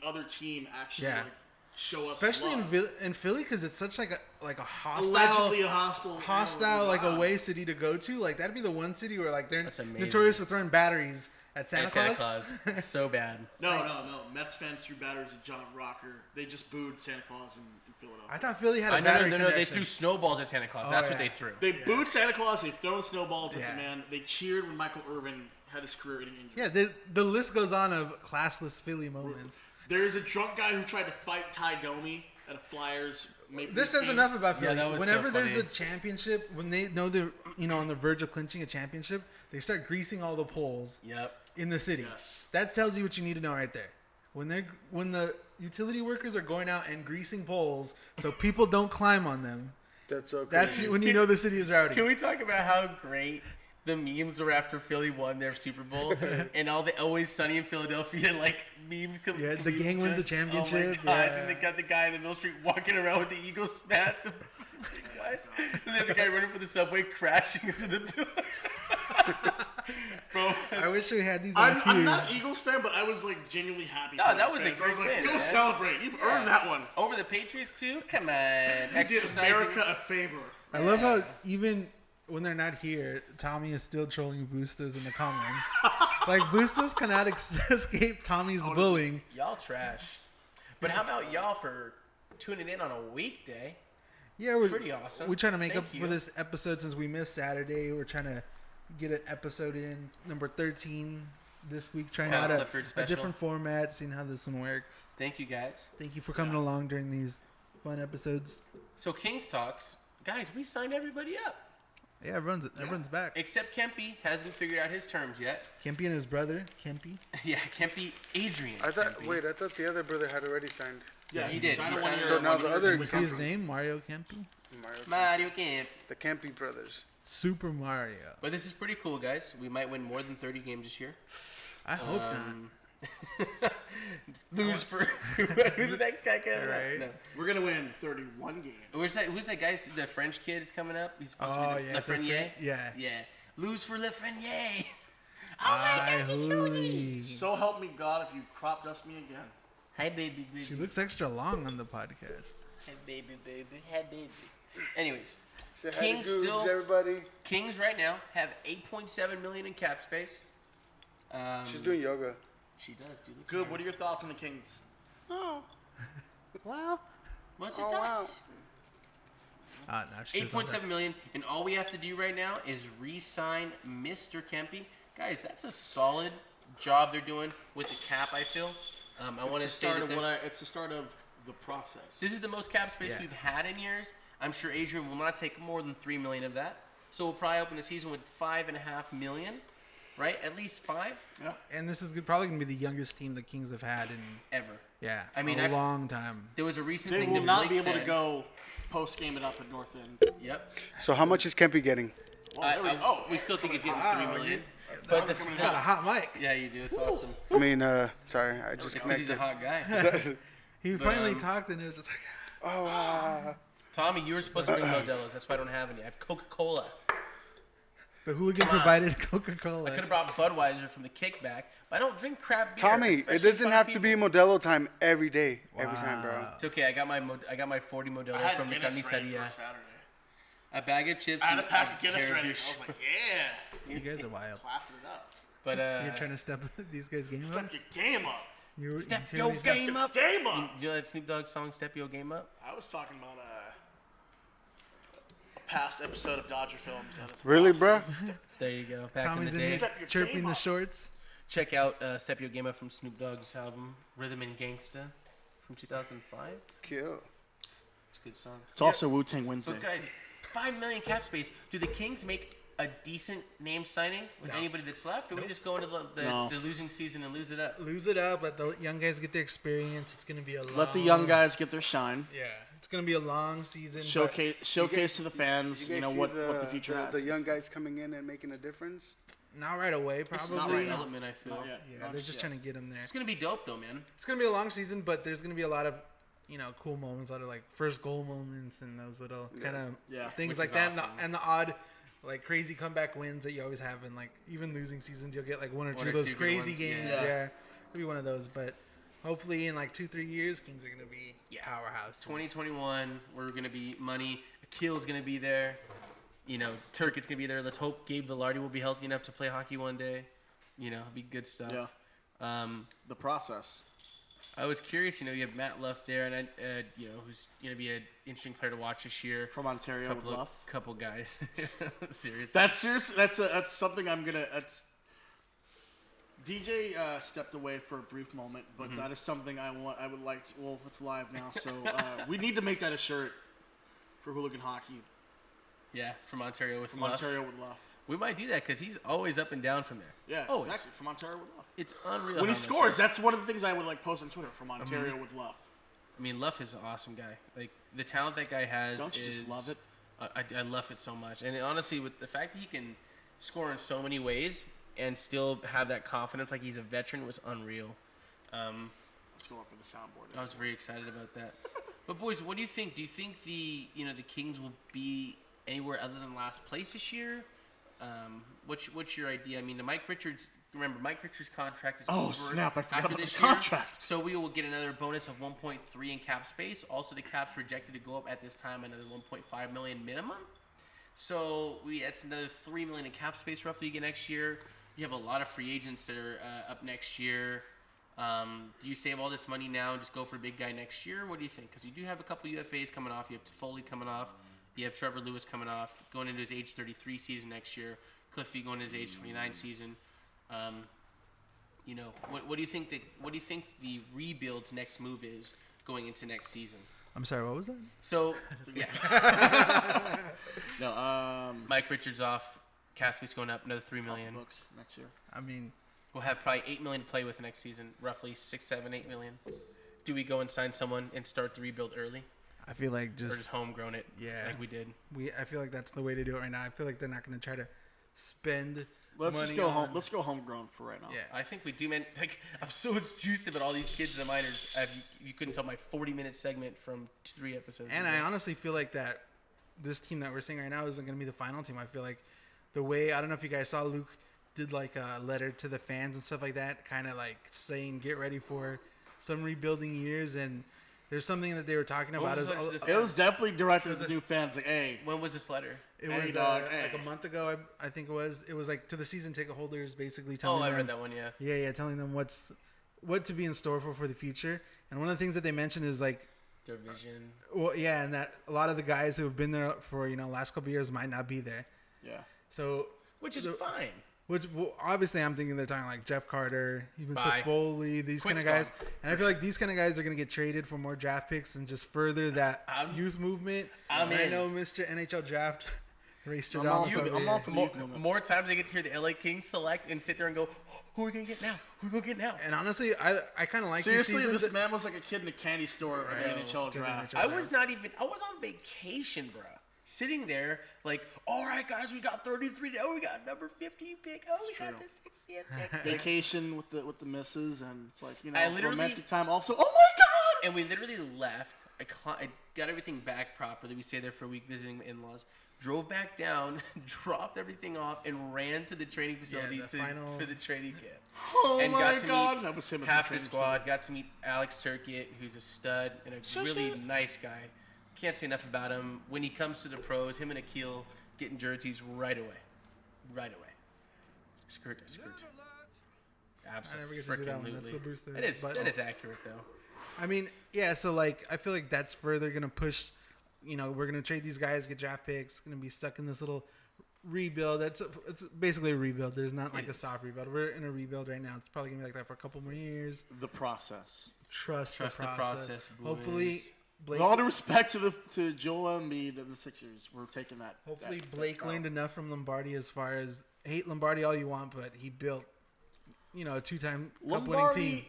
other team actually Yeah. like show us Especially love. in Philly, because it's such like a hostile, Allegedly a hostile, like wow. away city to go to. Like that'd be the one city where like they're That's amazing. notorious for throwing batteries at Santa Hey, Claus. Santa Claus. So bad. No. Mets fans threw batters at John Rocker. They just booed Santa Claus in Philadelphia. I thought Philly had a I know, battery no. They connection. threw snowballs at Santa Claus. Oh, That's yeah. what they threw. They booed Santa Claus. They've thrown snowballs at Yeah. the man. They cheered when Michael Irvin had his career-ending injury. Yeah, the list goes on of classless Philly moments. There's a drunk guy who tried to fight Ty Domi at a Flyers. Maple This Leaf says game. enough about Philly. that was so Whenever there's funny. a championship, when they know they're on the verge of clinching a championship, they start greasing all the poles Yep. in the city. Yes. That tells you what you need to know right there. When the utility workers are going out and greasing poles so people don't climb on them, That's so that's crazy. when you know the city is rowdy. Can we talk about how great the memes were after Philly won their Super Bowl and all the Always Sunny in Philadelphia like memes? Yeah, the gang wins the championship, Oh my gosh! yeah. And they got the guy in the middle street walking around with the Eagles mask. And then the guy running for the subway crashing into the building. Bro, I wish we had these on I'm cue. not an Eagles fan, but I was like genuinely happy. No, for that the was a fans. I was great like, win, go man. celebrate. You've earned that one. over the Patriots too. Come on, You did exercising. America a favor. I love how even when they're not here, Tommy is still trolling Boostas in the comments. Like Boostas cannot escape Tommy's bullying. Y'all trash. But how about y'all for tuning in on a weekday? Yeah, we're Pretty awesome. We're trying to make Thank up you. for this episode since we missed Saturday. We're trying to get an episode in number 13 this week. Trying Yeah, out Clifford a special. different format, seeing how this one works. Thank you guys. Thank you for coming along during these fun episodes. So Kings Talks, guys, we signed everybody up. Yeah, everyone's back. Except Kempy hasn't figured out his terms yet. Kempy and his brother, Kempy. Yeah, Kempy, Adrian. I thought. Kempy. Wait, I thought the other brother had already signed. Yeah, he did. signed He a signed one-year- So now the one-year other You with see his company. name? Mario Kempy? Mario Kemp. The Campy brothers. Super Mario. But this is pretty cool, guys. We might win more than 30 games this year. I hope Lose for who's the next guy coming Right. up? No. We're gonna win 31 games. Who's that guy? The French kid is coming up. He's supposed Oh, to be yeah, it's a Lafreniere. yeah. Yeah. Lose for Lafreniere. Hi, Hooli. So help me God if you crop dust me again. Hi, baby, baby. She looks extra long on the podcast. Hi, baby, baby. Hi, baby. Anyways, Say hi Kings to Goobs, still- everybody. Kings right now have 8.7 million in cap space. She's doing yoga. She does, dude. Look at Good. her. What are your thoughts on the Kings? Oh. Well, What's your Oh, wow. thoughts? no, she doesn't 8.7 million, and all we have to do right now is re-sign Mr. Kempy. Guys, that's a solid job they're doing with the cap. I feel. I want to It's the say start that of they're- it's the start of the process. this is the most cap space Yeah. we've had in years. I'm sure Adrian will not take more than 3 million of that. So we'll probably open the season with 5.5 million, right? At least 5 Yeah. And this is probably going to be the youngest team the Kings have had in, ever. yeah, I mean, a I've- long time. There was a recent They thing will that not Blake be able said. to go post game it up at North End. Yep. So how much is Campy getting? Well, there we go. we still think he's getting Wow, 3 million. you- But the, coming in Got a hot mic. yeah, you do. It's awesome. I mean, sorry, I just It's because he's a connected. hot guy. He But, finally talked and it was just like, Oh, wow. Tommy, you were supposed to bring Modelo's. That's why I don't have any. I have Coca-Cola. the Hooligan Come on. provided I could Coca-Cola. have brought Budweiser from the kickback, but I don't drink crap beer. Tommy, especially it doesn't in front have of to be people. Modelo time every day, every time, bro. Wow. It's okay. I got my 40 Modelo I had from the Guinness ready for carniceria. Saturday. A bag of chips. I had a and pack of Guinness hair ready. douche. I was like, yeah, You guys are wild. classing it up. But You're trying to step these guys' game up? Step your game up. You're, step you're your really- game up. Game up. You know that Snoop Dogg song, "Step Your Game Up"? I was talking about a past episode of Dodger Films. That is Really, awesome. bro? There you go. Back Tommy's in in the day. here Step your chirping game the up. shorts. Check out "Step Your Game Up" from Snoop Dogg's album "Rhythm and Gangsta" from 2005. Cute. It's a good song. It's also Wu Tang Wednesday. So guys, 5 million cap space. Do the Kings make a decent name signing with anybody that's left, or we just go into No. the losing season and lose it up? Lose it up. Let the young guys get their experience. It's going to be a long... Let the young guys get their shine. Yeah. It's going to be a long season. but- Showcase to the fans. You know see what the future has. The young guys coming in and making a difference. Not right away, It's probably. not right now. development, I feel. Not yet. Yeah, Not they're just yet. trying to get them there. It's gonna be dope though, man. It's going to be a long season, but there's going to be a lot of, cool moments, a lot of, like, first goal moments and those little kind of Yeah, things which like is that. awesome. And the odd, like, crazy comeback wins that you always have in, like, even losing seasons. You'll get, like, one or two or of those two good crazy ones, games. yeah. Yeah. It'll be one of those. But hopefully in, like, 2-3 years, Kings are going to be powerhouse. 2021, we're gonna be money. Akil's gonna be there. Turket's gonna be there. Let's hope Gabe Velarde will be healthy enough to play hockey one day. It'll be good stuff. Yeah. The process. I was curious. You have Matt Luff there, and who's gonna be an interesting player to watch this year. From Ontario with Luff. Couple guys. Seriously. That's serious. That's something I'm gonna. DJ stepped away for a brief moment, but that is something I would like to. Well, it's live now, so we need to make that a shirt for Hooligan Hockey Yeah, from Ontario with from love. Ontario with love. We might do that because he's always up and down from there. Yeah, Always. exactly. From Ontario with love. It's unreal. When how he much- scores, that's one of the things I would like post on Twitter. From Ontario with love. I mean, Luff is an awesome guy. Like the talent that guy has. Don't you just love it? I love it so much, and honestly, with the fact that he can score in so many ways and still have that confidence, like he's a veteran, was unreal. Let's go up with the soundboard. I was very excited about that. But boys, what do you think? Do you think the Kings will be anywhere other than last place this year? What's your idea? I mean, Mike Richards' contract is over. Oh snap! I forgot after about this the year. contract. So we will get another bonus of 1.3 in cap space. Also, the cap's projected to go up at this time another 1.5 million minimum. So that's another 3 million in cap space roughly again next year. You have a lot of free agents that are up next year. Do you save all this money now and just go for a big guy next year? What do you think? Because you do have a couple UFAs coming off. You have Foley coming off. You have Trevor Lewis coming off, going into his age 33 season next year. Cliffy going into his age 29 season. What do you think the rebuild's next move is going into next season? I'm sorry, what was that? So yeah, No, Mike Richards off. Cap space going up another 3 million. books next year. I mean, We'll have probably 8 million to play with next season, roughly 6, 7, 8 million. Do we go and sign someone and start the rebuild early, I feel like or just homegrown it? Yeah. like we did. I feel like that's the way to do it right now. I feel like they're not going to try to spend Let's money just go home. on- Let's go homegrown for right now. Yeah. I think we do, man. Like, I'm so juiced about all these kids in the minors. You couldn't tell my 40-minute segment from 3 episodes. And ago. I honestly feel like that this team that we're seeing right now isn't going to be the final team. I feel like the way, I don't know if you guys saw, Luke did like a letter to the fans and stuff like that, kind of like saying get ready for some rebuilding years. And there's something that they were talking What about. was Is, the letter to the It fans? was definitely directed to the new fans. Like, hey, When was this letter? it Hey, was dog, like hey. a month ago, I think it was. It was like to the season ticket holders, basically Oh, telling I them. read that one. Yeah. Yeah, telling them what to be in store for the future. And one of the things that they mentioned is like, Their vision. well, yeah, and that a lot of the guys who have been there for last couple of years might not be there. yeah. So, Which is So- fine. well, obviously, I'm thinking they're talking like Jeff Carter, even Bye. Foley, these kind Quick's of guys. gone. And I feel like these kind of guys are going to get traded for more draft picks and just further that I'm- youth movement. I'm And I in. know Mr. NHL Draft raced your I'm all dogs for over the- I'm here. all for the More, youth movement. more times they get to hear the LA Kings select and sit there and go, who are we gonna get now? Who are we gonna get now? And honestly, I kind of like Seriously, these seasons. this man was like a kid in a candy store at the Right. NHL To the draft. NHL. I was on vacation, bro. Sitting there, like, all right, guys, we got 33. Oh, we got number 50 pick. Oh, we got true. the 60th pick. Vacation with the missus, and it's like I literally- romantic time. Also, oh my god! And we literally left. I got everything back properly. We stayed there for a week visiting in-laws. Drove back down, dropped everything off, and ran to the training facility the final- for the training camp. Oh And my got to god! meet That was him. At half the the training squad. Got to meet Alex Turkett, who's a stud and a really nice guy. Can't say enough about him. When he comes to the pros, him and Akil getting jerseys right away. Right away. Skirt. I never get to do that one. That's Absolutely. the booster. That is But- accurate though. I mean, yeah. So like, I feel like that's further gonna push. We're gonna trade these guys, get draft picks. Gonna be stuck in this little rebuild. It's basically a rebuild. There's not like It a is. soft rebuild. We're in a rebuild right now. It's probably gonna be like that for a couple more years. The process. Trust the process. boys. Hopefully, Blake. With all due respect to Joel Embiid and the Sixers, we're taking that. Hopefully, that Blake route. learned enough from Lombardi as far as hate Lombardi all you want, but he built, a two-time cup-winning team. Lombardi,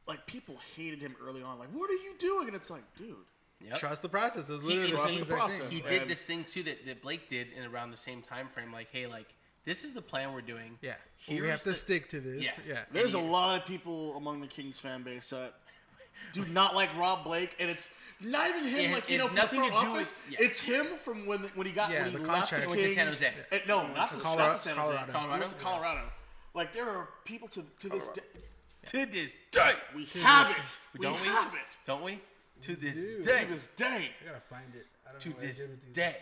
like people hated him early on. Like, what are you doing? And it's like, dude, Yep. Trust the process. It was He- literally the trust same the exact thing. process. He did And- this thing too that Blake did in around the same time frame. Like, hey, like this is the plan we're doing. Yeah, Here's we have to the- stick to this. Yeah. Yeah. there's a And he- lot of people among the Kings fan base that do not like Rob Blake, and it's not even him. Yeah, like it's from the nothing front to do office. with- yeah. It's him from when he got Yeah, when he the left the contract. He went to Kings. San Jose. No, not to Colorado- San Jose. Colorado. He went to Colorado. Like there are people to this day. To this day, We have it. We don't we? have it. Don't we? To this do. day. To this day. I gotta find it. I don't To know what I this did with these. day.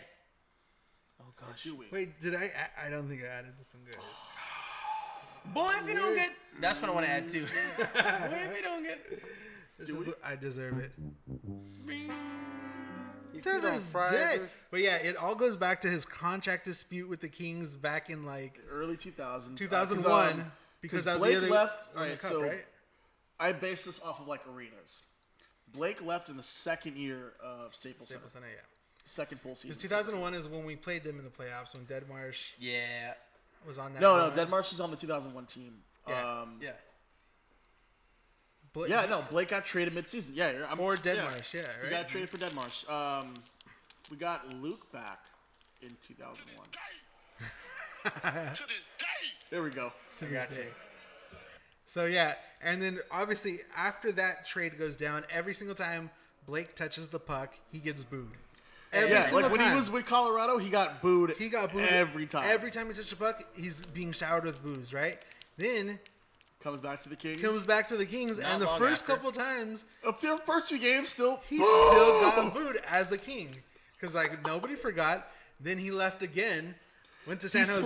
Oh gosh. Do we? Wait, did I? I don't think I added this one good. Boy, if you don't get, that's what I want to add too. Boy, if you don't get. This is, I deserve it. You To feed on this fries. day. But yeah, it all goes back to his contract dispute with the Kings back in like Early 2000s. 2001. because that was Blake the other left. on the Right, cup, so right? I base this off of like arenas. Blake left in the second year of Staples Center. Staples Center, yeah. Second full season. Because 2001 is when we played them in the playoffs when Dead Marsh Yeah. was on that. No, run. Dead Marsh was on the 2001 team. Yeah. Yeah. Blake, Blake got traded midseason. Yeah, For Dead Marsh, yeah, He right? got traded for Dead Marsh. We got Luke back in 2001. To this day. There we go. So yeah, and then obviously after that trade goes down, every single time Blake touches the puck, he gets booed. Every Yeah, single like when time. he was with Colorado, he got booed. He got booed every time. Every time he touched the puck, he's being showered with boos, right? Then Comes back to the Kings. comes back to the Kings, Not and the long first after. couple times The first few games still. he still got booed as a King, because like nobody forgot. Then he left again, went to San Jose.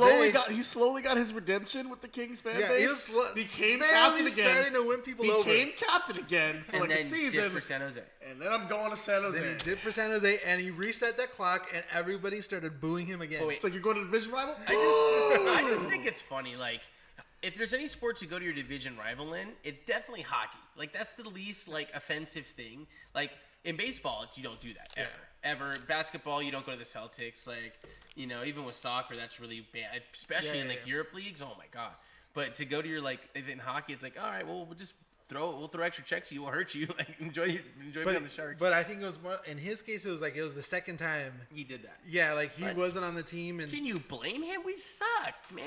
He slowly got his redemption with the Kings fan Yeah, base. he was became barely captain again. starting to win people over. Became captain again for And like a then season. did for San Jose. And then I'm going to San Jose. Then he did for San Jose, and he reset that clock, and everybody started booing him again. But wait, It's like you're going to division rival. I just think it's funny. Like, if there's any sports you go to your division rival in, it's definitely hockey. Like, that's the least like offensive thing. Like in baseball, you don't do that ever. Basketball, you don't go to the Celtics. Like, you know, even with soccer, that's really bad, especially in like Europe leagues. Oh my god! But to go to your like in hockey, it's like, all right, well, we'll throw extra checks. You won't hurt you. Like enjoy being on the Sharks. But I think it was more in his case. It was the second time. He did that. Yeah, like he But- wasn't on the team, and Can you blame him? We sucked, man.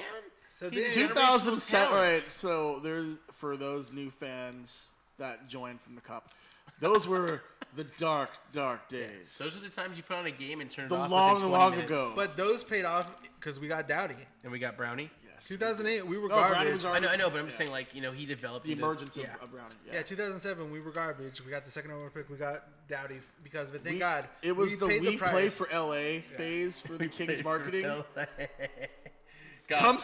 so He's then, 2007. All talent. right, so there's for those new fans that joined from the Cup. Those were the dark days. Those are the times you put on a game and turn it The off. long, within 20 long minutes. ago. but those paid off because we got Dowdy. And we got Brownie. Yes. 2008, we were No, Brownie garbage. was I already- know, but I'm just yeah. saying, like, you know, he developed The into- emergence yeah. of Brownie. Yeah, 2007, we were garbage. We got the second overall pick. We got Dowdy because of it. Thank We- God. It was we the paid we price. play for LA phase for the Kings marketing. God. Come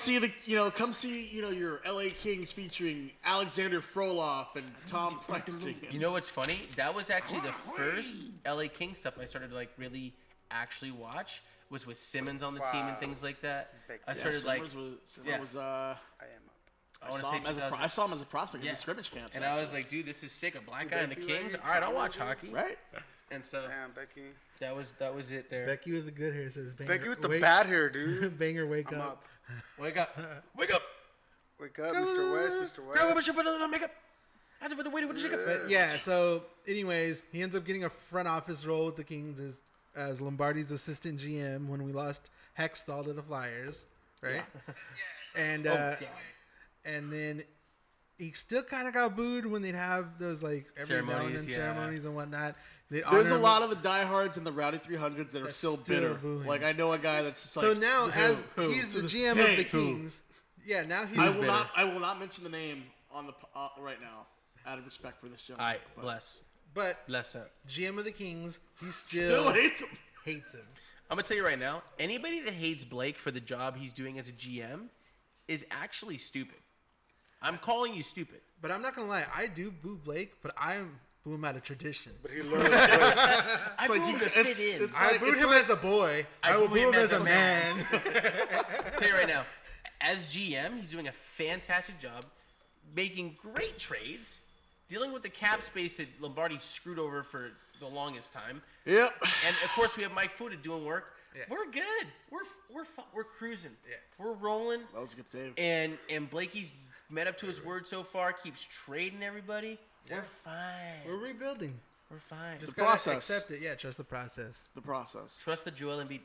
see your LA Kings featuring Alexander Froloff and Tom Price. You know what's funny? That was actually the first LA King stuff I started to like really actually watch. Was with Simmons on the team and things like that. I started like, yeah. Was, I am up. I I want to saw say him as 2000. I saw him as a prospect in Yeah. the scrimmage camps. And I was like, dude, this is sick. A black guy in the Kings. All right, I'll watch hockey. right. And so Damn, Becky. that was it there. Becky with the good hair says banger. Becky with the wake- bad hair, dude. Banger, wake I'm up. up. Wake up, wake up. Wake up, Mr. West, Mr. Grab West. a should put a little makeup. That's what the way to shake up. But yeah, so anyways, he ends up getting a front office role with the Kings as Lombardi's assistant GM when we lost Hextall to the Flyers, right? And and then he still kind of got booed when they'd have those like every now and then Ceremonies, yeah. ceremonies and whatnot. There's a lot of the diehards and the Rowdy 300s that are That's still still bitter. booing. Like I know a guy that's just like. So now, just as who? he's To the this GM day, of the who? Kings, yeah, now he's I will bitter. not. I will not mention the name on the right now, out of respect for this All gentleman. right, but bless. but Bless up. GM of the Kings, he Still hates him. hates him. I'm gonna tell you right now, anybody that hates Blake for the job he's doing as a GM is actually stupid. I'm calling you stupid. But I'm not gonna lie, I do boo Blake, but I boo him out of tradition. But he loves Blake. I like booed you- him to it's- fit in. it's- I like- booed it's him like- as a boy. I will boo him as a man. Tell you right now, as GM, he's doing a fantastic job, making great trades, dealing with the cap space that Lombardi screwed over for the longest time. Yep. And of course, we have Mike Fuda doing work. Yeah. We're good. We're cruising. Yeah. We're rolling. That was a good save. And Blakey's met up to his word so far. Keeps trading everybody. Yeah. We're fine. We're rebuilding. We're fine. Just The gotta process. accept it. Yeah, trust the process. The process. Trust the Joel Embiid.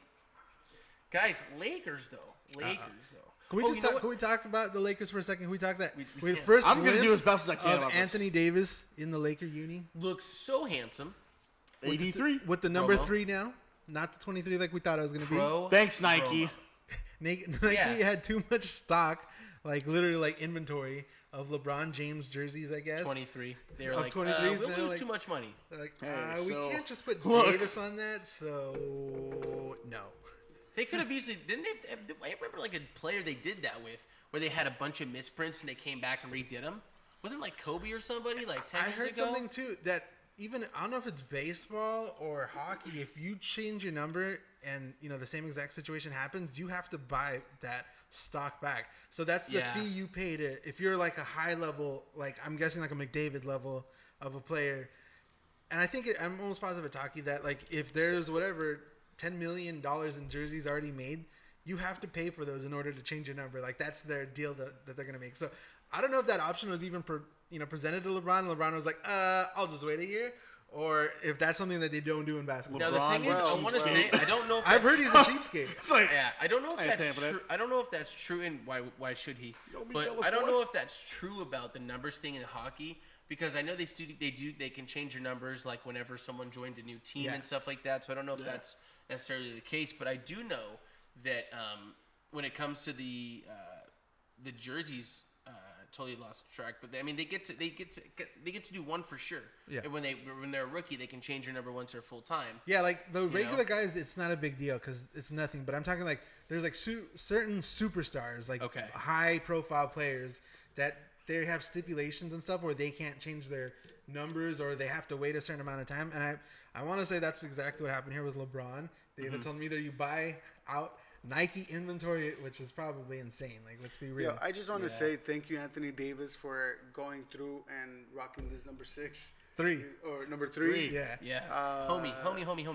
Guys, Lakers though. Lakers though. Can we Oh, just you know talk? what? Can we talk about the Lakers for a second? Can we talk that? We With can. first I'm gonna do glimpse as best as I can of about this. Anthony Davis in the Laker uni Looks so handsome. 83. with the number Promo. 3 now, not the 23 like we thought it was gonna be. Pro. Thanks, Nike. promo. Nike Yeah. had too much stock, like literally like inventory of LeBron James jerseys, I guess. 23. They were Of like, 23s, we'll they're lose like- too much money. Like, Hey, we so- can't just put Look. Davis on that, so no. They could have easily didn't they? I remember like a player they did that with, where they had a bunch of misprints and they came back and redid them. Wasn't it like Kobe or somebody like 10 I years heard ago? something too that even I don't know if it's baseball or hockey. If you change your number and the same exact situation happens, you have to buy that stock back. So that's the fee you pay to if you're like a high level, like I'm guessing like a McDavid level of a player. And I think I'm almost positive at hockey that like if there's whatever $10 million in jerseys already made, you have to pay for those in order to change your number. Like that's their deal that they're gonna make. So I don't know if that option was even presented to LeBron. LeBron was like, I'll just wait a year. Or if that's something that they don't do in basketball. Now the thing is, I want to say I don't know. If I've heard he's a cheapskate. Yeah, I don't know if that's true. I don't know if that's true, and why should he? But I don't know if that's true about the numbers thing in hockey because I know they can change your numbers like whenever someone joins a new team and stuff like that. So I don't know if that's necessarily the case, but I do know that when it comes to the jerseys. Totally lost track, but they get to do one for sure. Yeah. And when they're a rookie, they can change your number once they're full time. Yeah, like the regular guys, it's not a big deal because it's nothing. But I'm talking like there's like certain superstars, like high profile players that they have stipulations and stuff where they can't change their numbers or they have to wait a certain amount of time. And I want to say that's exactly what happened here with LeBron. They either told me either you buy out Nike inventory, which is probably insane. Like, let's be real. Yeah, I just want to say thank you, Anthony Davis, for going through and rocking this number 3 or number 3. Yeah. Homie.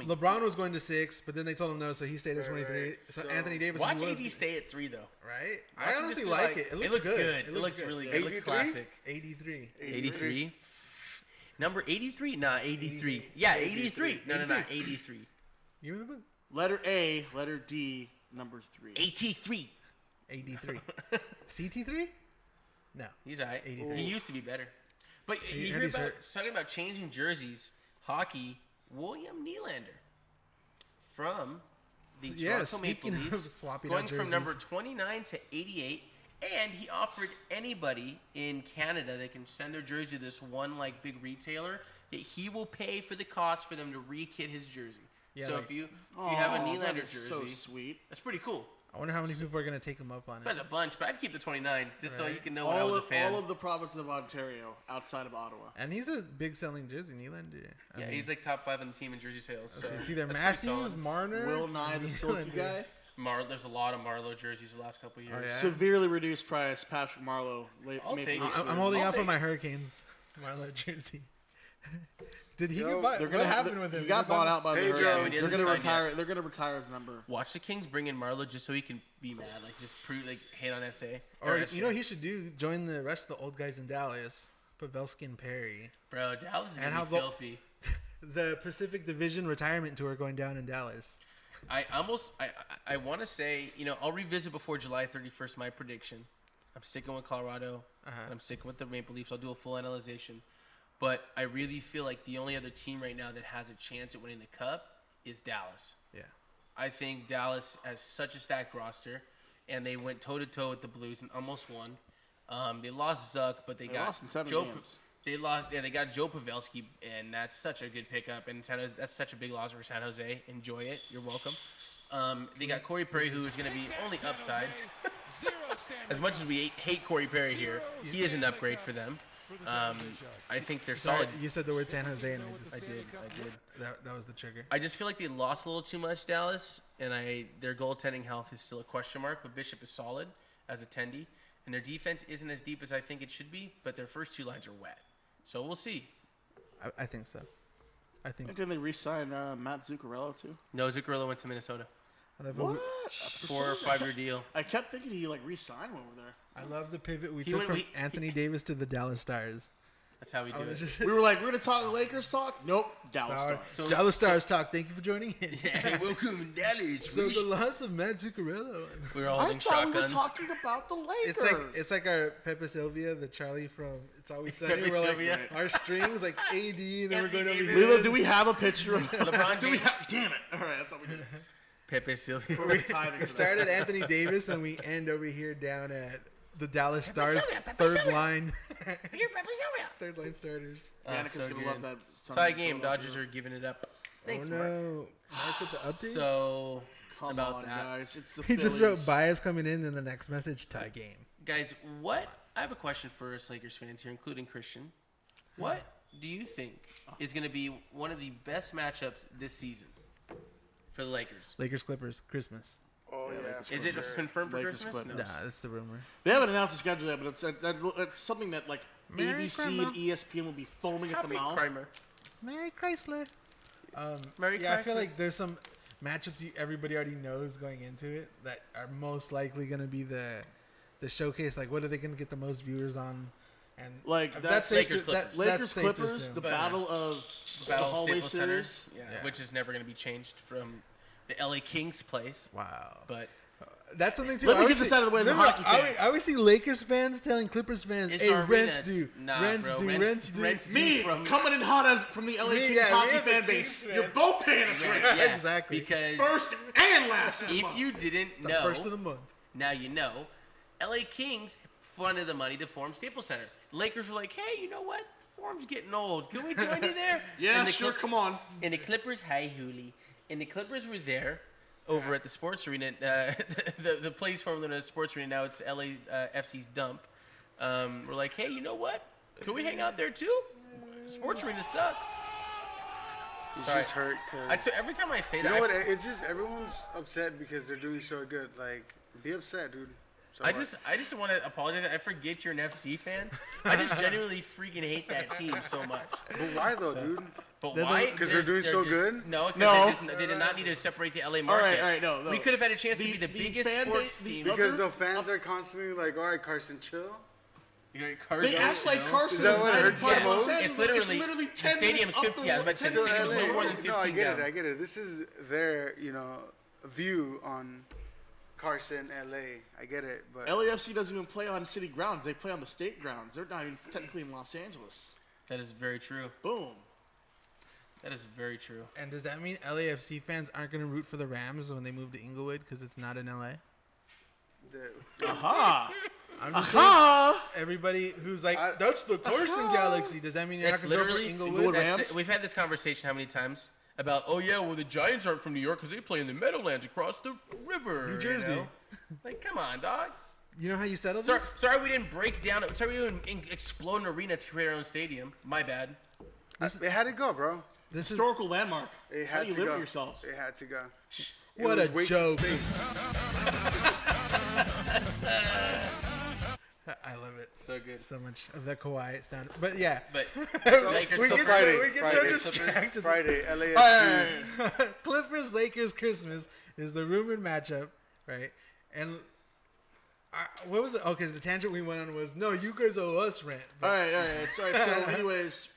LeBron was going to 6, but then they told him no, so he stayed at 23. Right. So Anthony Davis. Watch AD stay at 3 though. Right. I honestly like it. It looks good. It looks really good. It looks classic. 83. 83. Number 83? Nah, 83. Yeah, 83. No, 83. You in the book? Letter A, letter D. Number 3. 83. 83. CT3? No. He's all right. 83. He used to be better. But you hear about talking about changing jerseys, hockey, William Nylander from the Toronto Maple Leafs going from number 29 to 88, and he offered anybody in Canada that can send their jersey to this one like big retailer that he will pay for the cost for them to re-kit his jersey. Yeah, so if you have a Nylander jersey, so sweet. That's pretty cool. I wonder how many people are going to take him up on it. That's a bunch, but I'd keep the 29 just so you can know I was a fan. All of the provinces of Ontario outside of Ottawa. And he's a big selling jersey, Nylander. I mean, he's like top 5 on the team in jersey sales. So it's either Matthews, Marner, Will Nye, the Silky guy. There's a lot of Marlowe jerseys the last couple of years. Oh, yeah? Severely reduced price, Patrick Marlowe. I'm holding out for my Hurricanes Marlowe jersey. Did he get bought? What happened with him? He got bought out by the Hurricanes. They're gonna retire. They're gonna retire his number. Watch the Kings bring in Marlowe just so he can be mad, like just prove, like hate on SA. Or you know what he should do? Join the rest of the old guys in Dallas. Pavelski and Perry. Bro, Dallas is gonna be filthy. The Pacific Division retirement tour going down in Dallas. I want to say, I'll revisit before July 31st my prediction. I'm sticking with Colorado. And I'm sticking with the Maple Leafs. I'll do a full analyzation. But I really feel like the only other team right now that has a chance at winning the Cup is Dallas. Yeah. I think Dallas has such a stacked roster, and they went toe-to-toe with the Blues and almost won. They lost Zuck, but they got lost in 7 games. They lost. Yeah, they got Joe Pavelski, and that's such a good pickup. And San Jose, that's such a big loss for San Jose. Enjoy it. You're welcome. They got Corey Perry, who is going to be only upside. As much as we hate Corey Perry here, he is an upgrade for them. I think they're solid. You said the word San Jose, and I did. That was the trigger. I just feel like they lost a little too much, Dallas, and their goaltending health is still a question mark. But Bishop is solid as a tendy, and their defense isn't as deep as I think it should be. But their first 2 lines are wet, so we'll see. I think so. Didn't they re-sign Matt Zuccarello too? No, Zuccarello went to Minnesota. What? 4 or 5 year deal. I kept thinking he re-signed over there. I love the pivot we took from Anthony Davis to the Dallas Stars. That's how we do it. We were like, we're going to talk Lakers talk? Nope. Dallas Stars. So, Dallas Stars talk. Thank you for joining in. Yeah, welcome, Dallas. So the loss of Matt Zuccarello. We were all holding shotguns. We were talking about the Lakers. It's like our Pepe Sylvia, the Charlie from It's Always Sunny. We're like, our strings, like AD, and then we're going over here. Lilo, do we have a picture of LeBron James? Damn it. All right, I thought we did. Pepe Sylvia. We started Anthony Davis, and we end over here down at the Dallas Stars third line. Third line starters. Danica's going to love that. Tie game. Dodgers are giving it up. Thanks, Mark. Mark with the update? So, come on, guys. It's the He Phillies. just wrote bias coming in the next message, tie game. Guys, I have a question for us Lakers fans here, including Christian. What do you think is going to be one of the best matchups this season for the Lakers? Lakers Clippers Christmas. Oh Yeah, yeah. Lakers Is it Clippers. confirmed for Lakers Christmas? Clippers. No. Nah, that's the rumor. They haven't announced the schedule yet, but it's something that like Merry ABC Christmas. and ESPN will be foaming at the Happy mouth. Kramer. Merry Chrysler. Merry yeah, I feel Christmas. like there's some matchups everybody already knows going into it that are most likely going to be the showcase. Like, what are they going to get the most viewers on? And Like, that's that's safe to- Lakers Clippers. Lakers that's safe to Clippers, assume. the But- battle of the Battle of hallway Staples Center, series. Yeah. which is never going to be changed from the LA Kings place. Wow. But That's something too. Let me I get always this see- out of the way as a remember, hockey I fan. always- I always see Lakers fans telling Clippers fans, it's "Hey, our rents arena. due, Nah, rents bro. due, rents due." Rents due Me from coming in hot as from the LA Me, Kings yeah, me hockey as a fan Kings base. fan. You're both paying us rent. Yeah, Exactly. Because First and last. of the if month. you didn't The know, first of the month. now you know. LA Kings funded the money to form Staples Center. Lakers were like, hey, you know what? Form's getting old. Can we join you there? Yeah, And the sure. Come on. And the Clippers, hi, Hooli. And the Clippers were there over at the sports arena. The place formerly known as Sports Arena, now it's LA FC's dump. We're like, hey, you know what? Can we hang out there too? Sports Arena sucks. He's Sorry. just hurt because Every time I say you that, know what? It's just everyone's upset because they're doing so good. Like, be upset, dude. So I what? just want to apologize. I forget you're an FC fan. I just genuinely freaking hate that team so much. But why though, dude? But They're the- why? 'Cause they're doing so good? No, because No. they did not need to separate the LA All market. right, no. We could have had a chance to The- be the the biggest fan sports base- the team. Because the fans are constantly like, "All right, Carson, chill." They Carson, act like you know? Carson Is that is what not hurts even part you of Los most? Angeles. It's literally the the stadium's stadium's 50. Yeah, but the stadium. stadium's no more than 15 No, I get down. it. I get it. This is their, view on Carson, LA. I get it, but LAFC doesn't even play on city grounds. They play on the state grounds. They're not even technically in Los Angeles. That is very true. Boom. That is very true. And does that mean LAFC fans aren't going to root for the Rams when they move to Inglewood because it's not in LA? Aha. I'm just saying, Aha. everybody who's like, I- "That's the Carson Galaxy." Does that mean you're That's not going to go for literally Inglewood? Rams? We've had this conversation how many times about, oh yeah, well the Giants aren't from New York because they play in the Meadowlands across the river, New Jersey. Like, come on, dog. You know how you settle Sorry, this? sorry we didn't break down. Sorry we didn't explode an arena to create our own stadium. My bad. it had to go, bro. This is Historical landmark. It How had do you to live go. with yourselves? It had to go. It what was a wasted joke. space. I love it. So good. So much of that Kawhi sound. But yeah, But So, Lakers we still get Friday. so- we get Friday. so distracted. Friday, LAFC. Hey. Clippers Lakers Christmas is the rumored matchup, right? And what was the the tangent we went on was no, you guys owe us rent. All right. So anyways,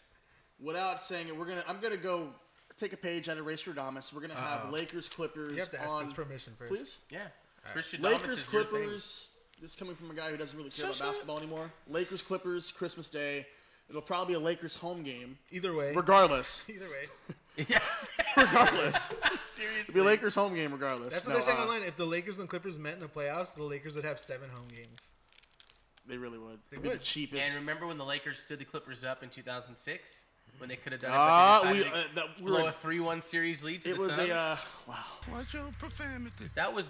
without saying it, I'm gonna go take a page out of Race Radamus. We're gonna have Lakers Clippers You have to ask on. his permission first. Please. Yeah. Christian Thomas Lakers is your thing. Clippers. This is coming from a guy who doesn't really care about basketball anymore. Lakers Clippers Christmas Day. It'll probably be a Lakers home game. Either way. Regardless. Either way. Yeah. Regardless. Seriously. It'll be a Lakers home game regardless. That's what No, they're saying online. If the Lakers and Clippers met in the playoffs, the Lakers would have 7 home games. They really would. They It'd be the would. cheapest. And remember when the Lakers stood the Clippers up in 2006? When they could have done it, but they decided to we blow were, a 3-1 series lead to it the was Suns? wow. Watch your profanity. That was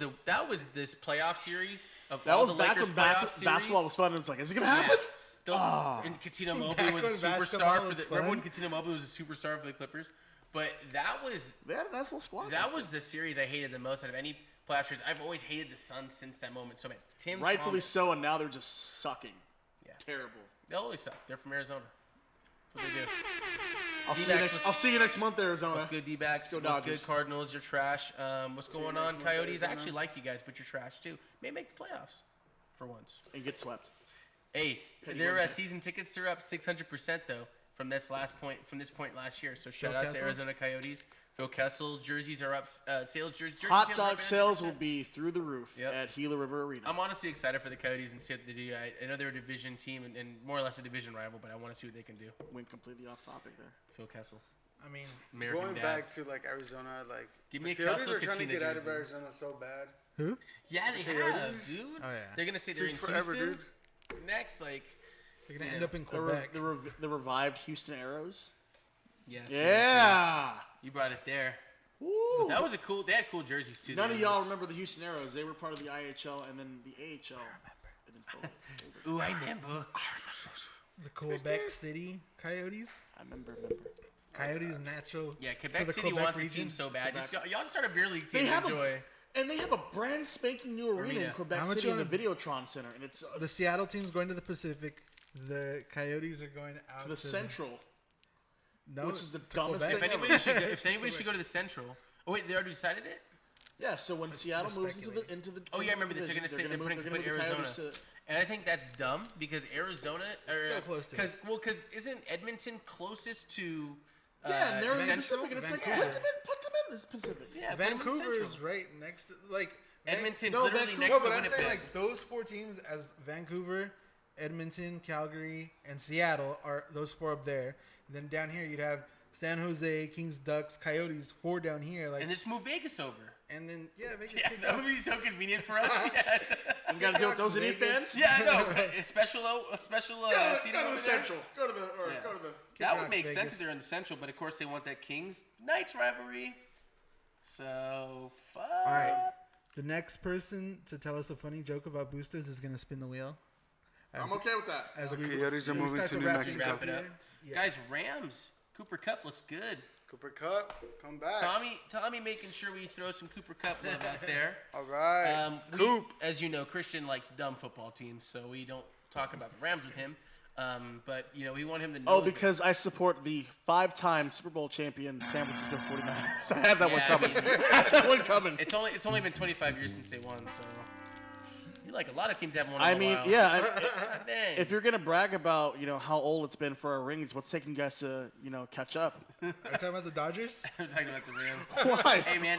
this playoff series of That all was the back Lakers when playoff series. basketball was fun. And it's like, is it gonna Yeah. happen? And Coutinho Mobley Back was when a superstar basketball for was the. Remember when fun? Coutinho Mobley was a superstar for the Clippers? But that was They had a nice little squad. the series I hated the most out of any playoff series. I've always hated the Suns since that moment. So man, Tim Rightfully Thomas, so, and now they're just sucking. Yeah. Terrible. They'll always suck. They're from Arizona. That's what they do. I'll see you next month, Arizona. What's good, D-backs? Go What's good, Dodgers. Cardinals? You're trash. What's going on, next month, Coyotes? I Arizona. actually like you guys, but you're trash too. May make the playoffs for once. And get swept. Hey, Petty their Wednesday. season tickets are up 600% though from this point last year. So shout Phil out to Kessel? Arizona Coyotes. Phil Kessel jerseys are up. Jersey Hot sales are dog up sales 100%. will be through the roof Yep. at Gila River Arena. I'm honestly excited for the Coyotes and see what they do. I know they're a division team and more or less a division rival, but I want to see what they can do. Went completely off topic there. Phil Kessel, I mean, American Going dad. back to like Arizona, like Give me the a Coyotes Kessel are trying to Kachina get out of jersey. Arizona so bad. who? Yeah, they have, Coyotes? dude. Oh, yeah. They're gonna say they're in Since forever, Houston dude. next. Like, They're going to Yeah. end up in Quebec. The revived Houston Arrows. yes, Yeah. you brought it there. Woo. That was a cool. They had cool jerseys too. None the of y'all Arrows. remember the Houston Arrows. They were part of the IHL and then the AHL. And then folded over. Ooh, I remember. The Quebec City Coyotes. I remember. Coyotes natural. Yeah, to Quebec the City Quebec wants region. a team so bad. Quebec. Y'all just start a beer league They team to have enjoy. and they have a brand spanking new arena in Arena. Quebec How much City you in the wanna- Videotron Center, and it's The Seattle team's going to the Pacific. The Coyotes are going out to the Central, No, which is the to dumbest Quebec. thing ever. If anybody should go to the Central. Oh wait, they already decided it. Yeah, so when Seattle they're moves into the Oh yeah, I remember this. They're division, gonna they're put move the Arizona, Coyotes to- and I think that's dumb because Arizona So close to it. because isn't Edmonton closest to? Yeah, and they're in the Central? Pacific, and it's like Vancouver. put them in this Pacific. Yeah, put 'em in Vancouver is Central. right next to like Edmonton's no, literally Vancouver, next no, to but I'm Winnipeg. saying like those four teams as Vancouver, Edmonton, Calgary, and Seattle are those four up there. And then down here you'd have San Jose, Kings, Ducks, Coyotes, four down here. Like And then just move Vegas over. and then Vegas. Yeah, kick that would Ducks. be so convenient for us. Yeah, You got to deal with those idiot Vegas. fans. yeah, I know. A special Go seating to over the there. Central. Go to the Yeah. go to the. That Rocks, would make Vegas. sense if they're in the Central, but of course they want that Kings Knights rivalry. So fuck. All right. The next person to tell us a funny joke about boosters is gonna spin the wheel. I'm okay with that. As Coyotes are we moving start to New wrap Mexico. Wrap it up. Yeah. Guys, Rams. Cooper Cup looks good. Cooper Cup, come back. Tommy making sure we throw some Cooper Cup love out there. All right. Coop. As you know, Christian likes dumb football teams, so we don't talk about the Rams with him. But you know, we want him to know. Oh, because I support the 5-time Super Bowl champion San Francisco 49ers. I have that one Yeah, I coming. mean- I have that one coming. it's only been 25 years since they won, so you like a lot of teams haven't won. I in a mean, while. yeah. God dang. If you're gonna brag about how old it's been for our rings, what's taking you guys to catch up? Are you talking about the Dodgers? I'm talking about the Rams. Why? Hey man,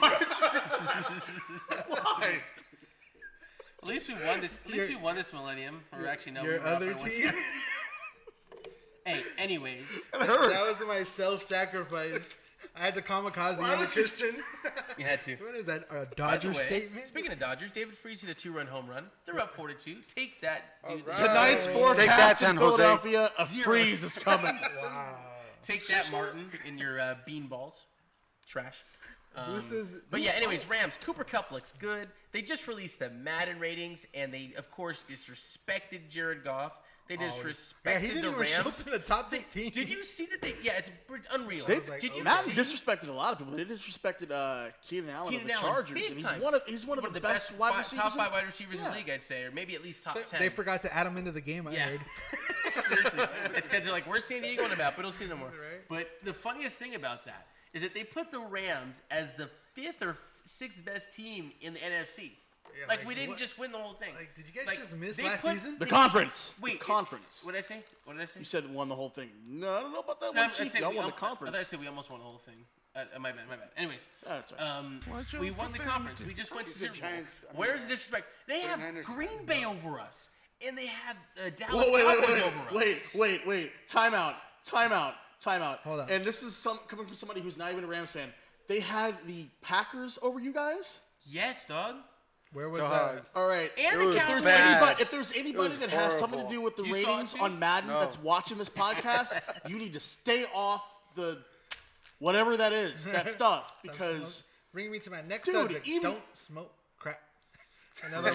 Why? at least we won this. At least we won this millennium. Or actually, no. we Your were up other by one team? year. Hey, anyways, That was my self-sacrifice. I had to kamikaze Why you, would you- Christian. you had to. What is that? A By the Dodger way, statement? speaking of Dodgers, David Freese hit a 2-run home run. They're up 4-2. Take that, dude. right. Tonight's Take forecast that, San in Jose. Philadelphia, a Zero. freeze is coming. Wow. Take that, Martin, in your bean balls. Trash. Boosters- But yeah, anyways, Rams. Cooper Cup looks good. They just released the Madden ratings, and they, of course, disrespected Jared Goff. They disrespected Yeah, he didn't the even show Rams. up in the top 15. Did you see that they? Yeah, it's unreal. They, like, Did you Madden see? disrespected a lot of people. They disrespected Keenan Allen Keenan of the Allen, Chargers, big and time. he's one of the best wide receivers. Top 5 wide receivers in Yeah. the league, I'd say, or maybe at least top 10. They forgot to add him into the game, I Yeah. heard. Seriously, it's because they're like, where's San Diego on the map? We don't see them no more. Right. But the funniest thing about that is that they put the Rams as the 5th or 6th best team in the NFC. Yeah, like, like, we didn't what- just win the whole thing. Like, did you guys Like, just miss they last put- season? The conference. Wait, the conference. What did I say? What did I say? You said won the whole thing. No, I don't know about that No, one. I Chief. said Y'all we won the I thought I conference. said we almost won the whole thing. My bad. That's right. Watch We out won for the family. conference. We just went to The Super Bowl. Giants- I mean, Where's the disrespect? They have 49ers. Green Bay over us, and they have Dallas Whoa, wait, Cowboys wait, over us. wait. Time out. Hold on. And this is coming from somebody who's not even a Rams fan. They had the Packers over you guys? Yes, dog. Where was Dog. that? All right. And It the was Cowboys. bad. If there's anybody was that has something to horrible. do with the You saw it ratings too? on Madden No. that's watching this podcast, you need to stay off the whatever that is, that stuff, because Bring me to my next Dude, subject. even- Don't smoke crack. Another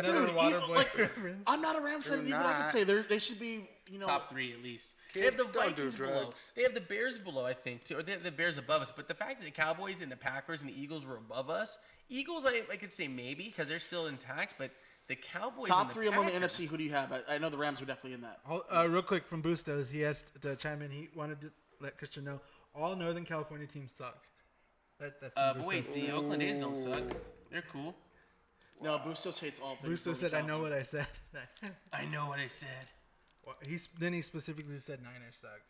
dude, water even, boy like, reference. I'm not a Rams fan. You're Even I not. can say they should be, Top 3 at least. They Kids have the don't do Vikings below. drugs. They have the Bears below, I think, too. Or they have the Bears above us. But the fact that the Cowboys and the Packers and the Eagles were above us, Eagles I could say maybe because they're still intact, but the Cowboys and top the 3 among the Packers- NFC. Who do you have? I know the Rams are definitely in that. Real quick from Bustos, he has to chime in. He wanted to let Christian know all Northern California teams suck. That's from But wait, Bustos. the Oakland A's don't suck. They're cool. No, Bustos hates all things. Bustos Northern said, "I know California. what I said." I know what I said. Well, he specifically said Niners suck.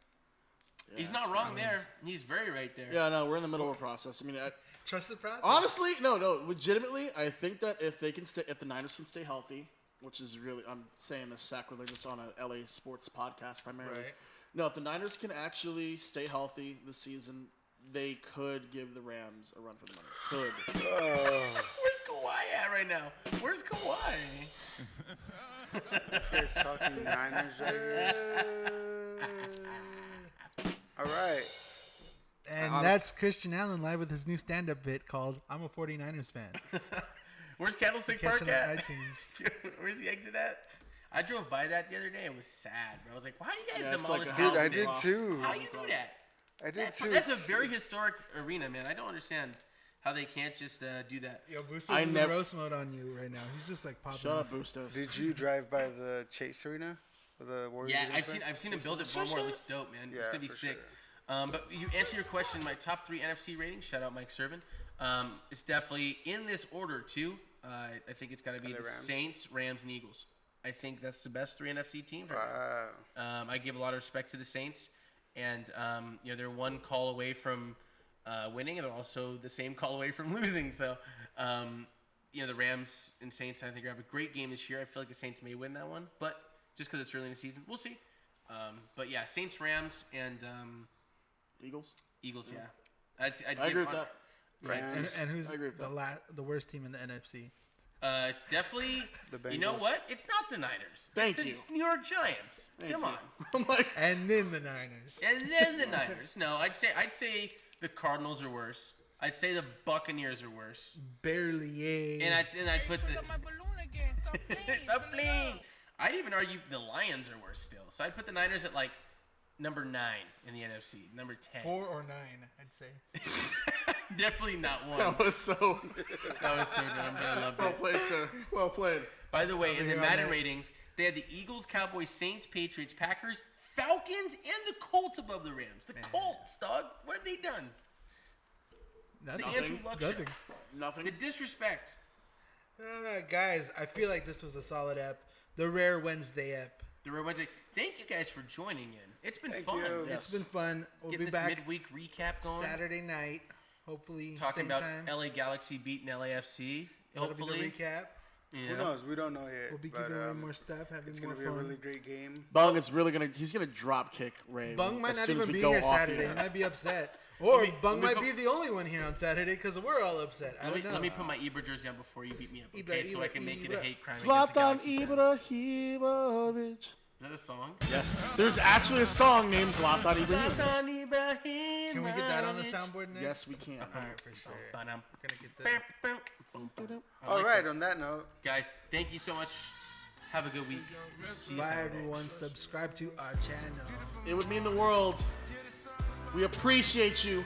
Yeah, He's it's not fine. wrong there. He's very right there. Yeah, no, we're in the middle of a process. I mean, Trust the process. honestly, no, legitimately, I think that if the Niners can stay healthy, which is really, I'm saying this sacrilegious on a LA sports podcast primarily. Right. No, if the Niners can actually stay healthy this season, they could give the Rams a run for the money. Could. Where's Kawhi at right now? Where's Kawhi? This guy's talking Niners right here. All right. And Honest- that's Christian Allen live with his new stand-up bit called "I'm a 49ers fan." Where's Candlestick Catch Park him on at? iTunes. Where's the exit at? I drove by that the other day. It was sad. Bro. I was like, why do you guys Yeah, it's demolish like a Dude, I house did lost. too. How you do that? I did too. That's a very historic arena, man. I don't understand how they can't just do that. Yo, Bustos I is in never- roast mode on you right now. He's just like popping. Shut off. up, Bustos. Did you drive by the Chase Arena? Where the Warriors are Yeah, gonna play? I've seen him build it more and more. It looks dope, man. It's Yeah, gonna be for sick. sure. But you answer your question. My top 3 NFC ratings. Shout out Mike Servin. It's definitely in this order too. I think it's got to be the the Rams? Saints, Rams, and Eagles. I think that's the best 3 NFC teams right now. Wow. I give a lot of respect to the Saints, and they're one call away from winning, and they're also the same call away from losing. So, the Rams and Saints, I think, have a great game this year. I feel like the Saints may win that one, but just because it's early in the season, we'll see. But yeah, Saints, Rams, and Eagles? Eagles. Yeah, I agree with that. Right. Rams. And who's I agree with the worst team in the NFC? It's definitely The You know Bengals. what? It's not the Niners. Thank It's the you. New York Giants. Thank Come you. on. I'm like, And then the Niners. And then the Niners. No, I'd say the Cardinals are worse. I'd say the Buccaneers are worse. Barely, yeah. And I'd put the Look at my balloon again. Stop playing. Stop playing. I'd even argue the Lions are worse still. So I'd put the Niners at like number 9 in the NFC, number 10. 4 or 9, I'd say. Definitely not one. that was so That was so dumb, but I loved well it. played, sir. Well played. By the way, in the here on Madden that. ratings, they had the Eagles, Cowboys, Saints, Patriots, Packers, Falcons, and the Colts above the Rams. The Colts, dog. What have they done? Nothing. The Andrew Luck show. Nothing. Nothing. The disrespect. Guys, I feel like this was a solid ep. The rare Wednesday ep. The Rare Wednesday. Thank you guys for joining in. It's been Thank fun. you. Yes. It's been fun. We'll Getting be this back midweek recap going. Saturday night. Hopefully, Talking same about time. LA Galaxy beating LAFC. That'll be Hopefully. the recap. Yeah. Who knows? We don't know yet. We'll be but, giving away more stuff, having It's more gonna be a fun. really great game. Bung is really he's gonna drop kick Ray. Bung might as not soon as even we be go here off Saturday. the He air. might be upset. Or me- Bung let me might be put- the only one here on Saturday because we're all upset. I Let don't know. me put my Ibra jersey on before you beat me up, okay? Ibra, so I Ibra, can make it a Ibra. hate crime against a Zlatan Galaxy fan. Ibrahimovic. Is that a song? Yes, there's actually a song named Zlatan Ibrahimovic. Zlatan Ibrahimovic. Can we get that on the soundboard next? Yes, we can. All right, for sure. Ba-dum. We're gonna get that. I All like right. that. On that note, Guys, thank you so much. Have a good week. See you Bye, Saturday. everyone. Subscribe to our channel. It would mean the world. We appreciate you.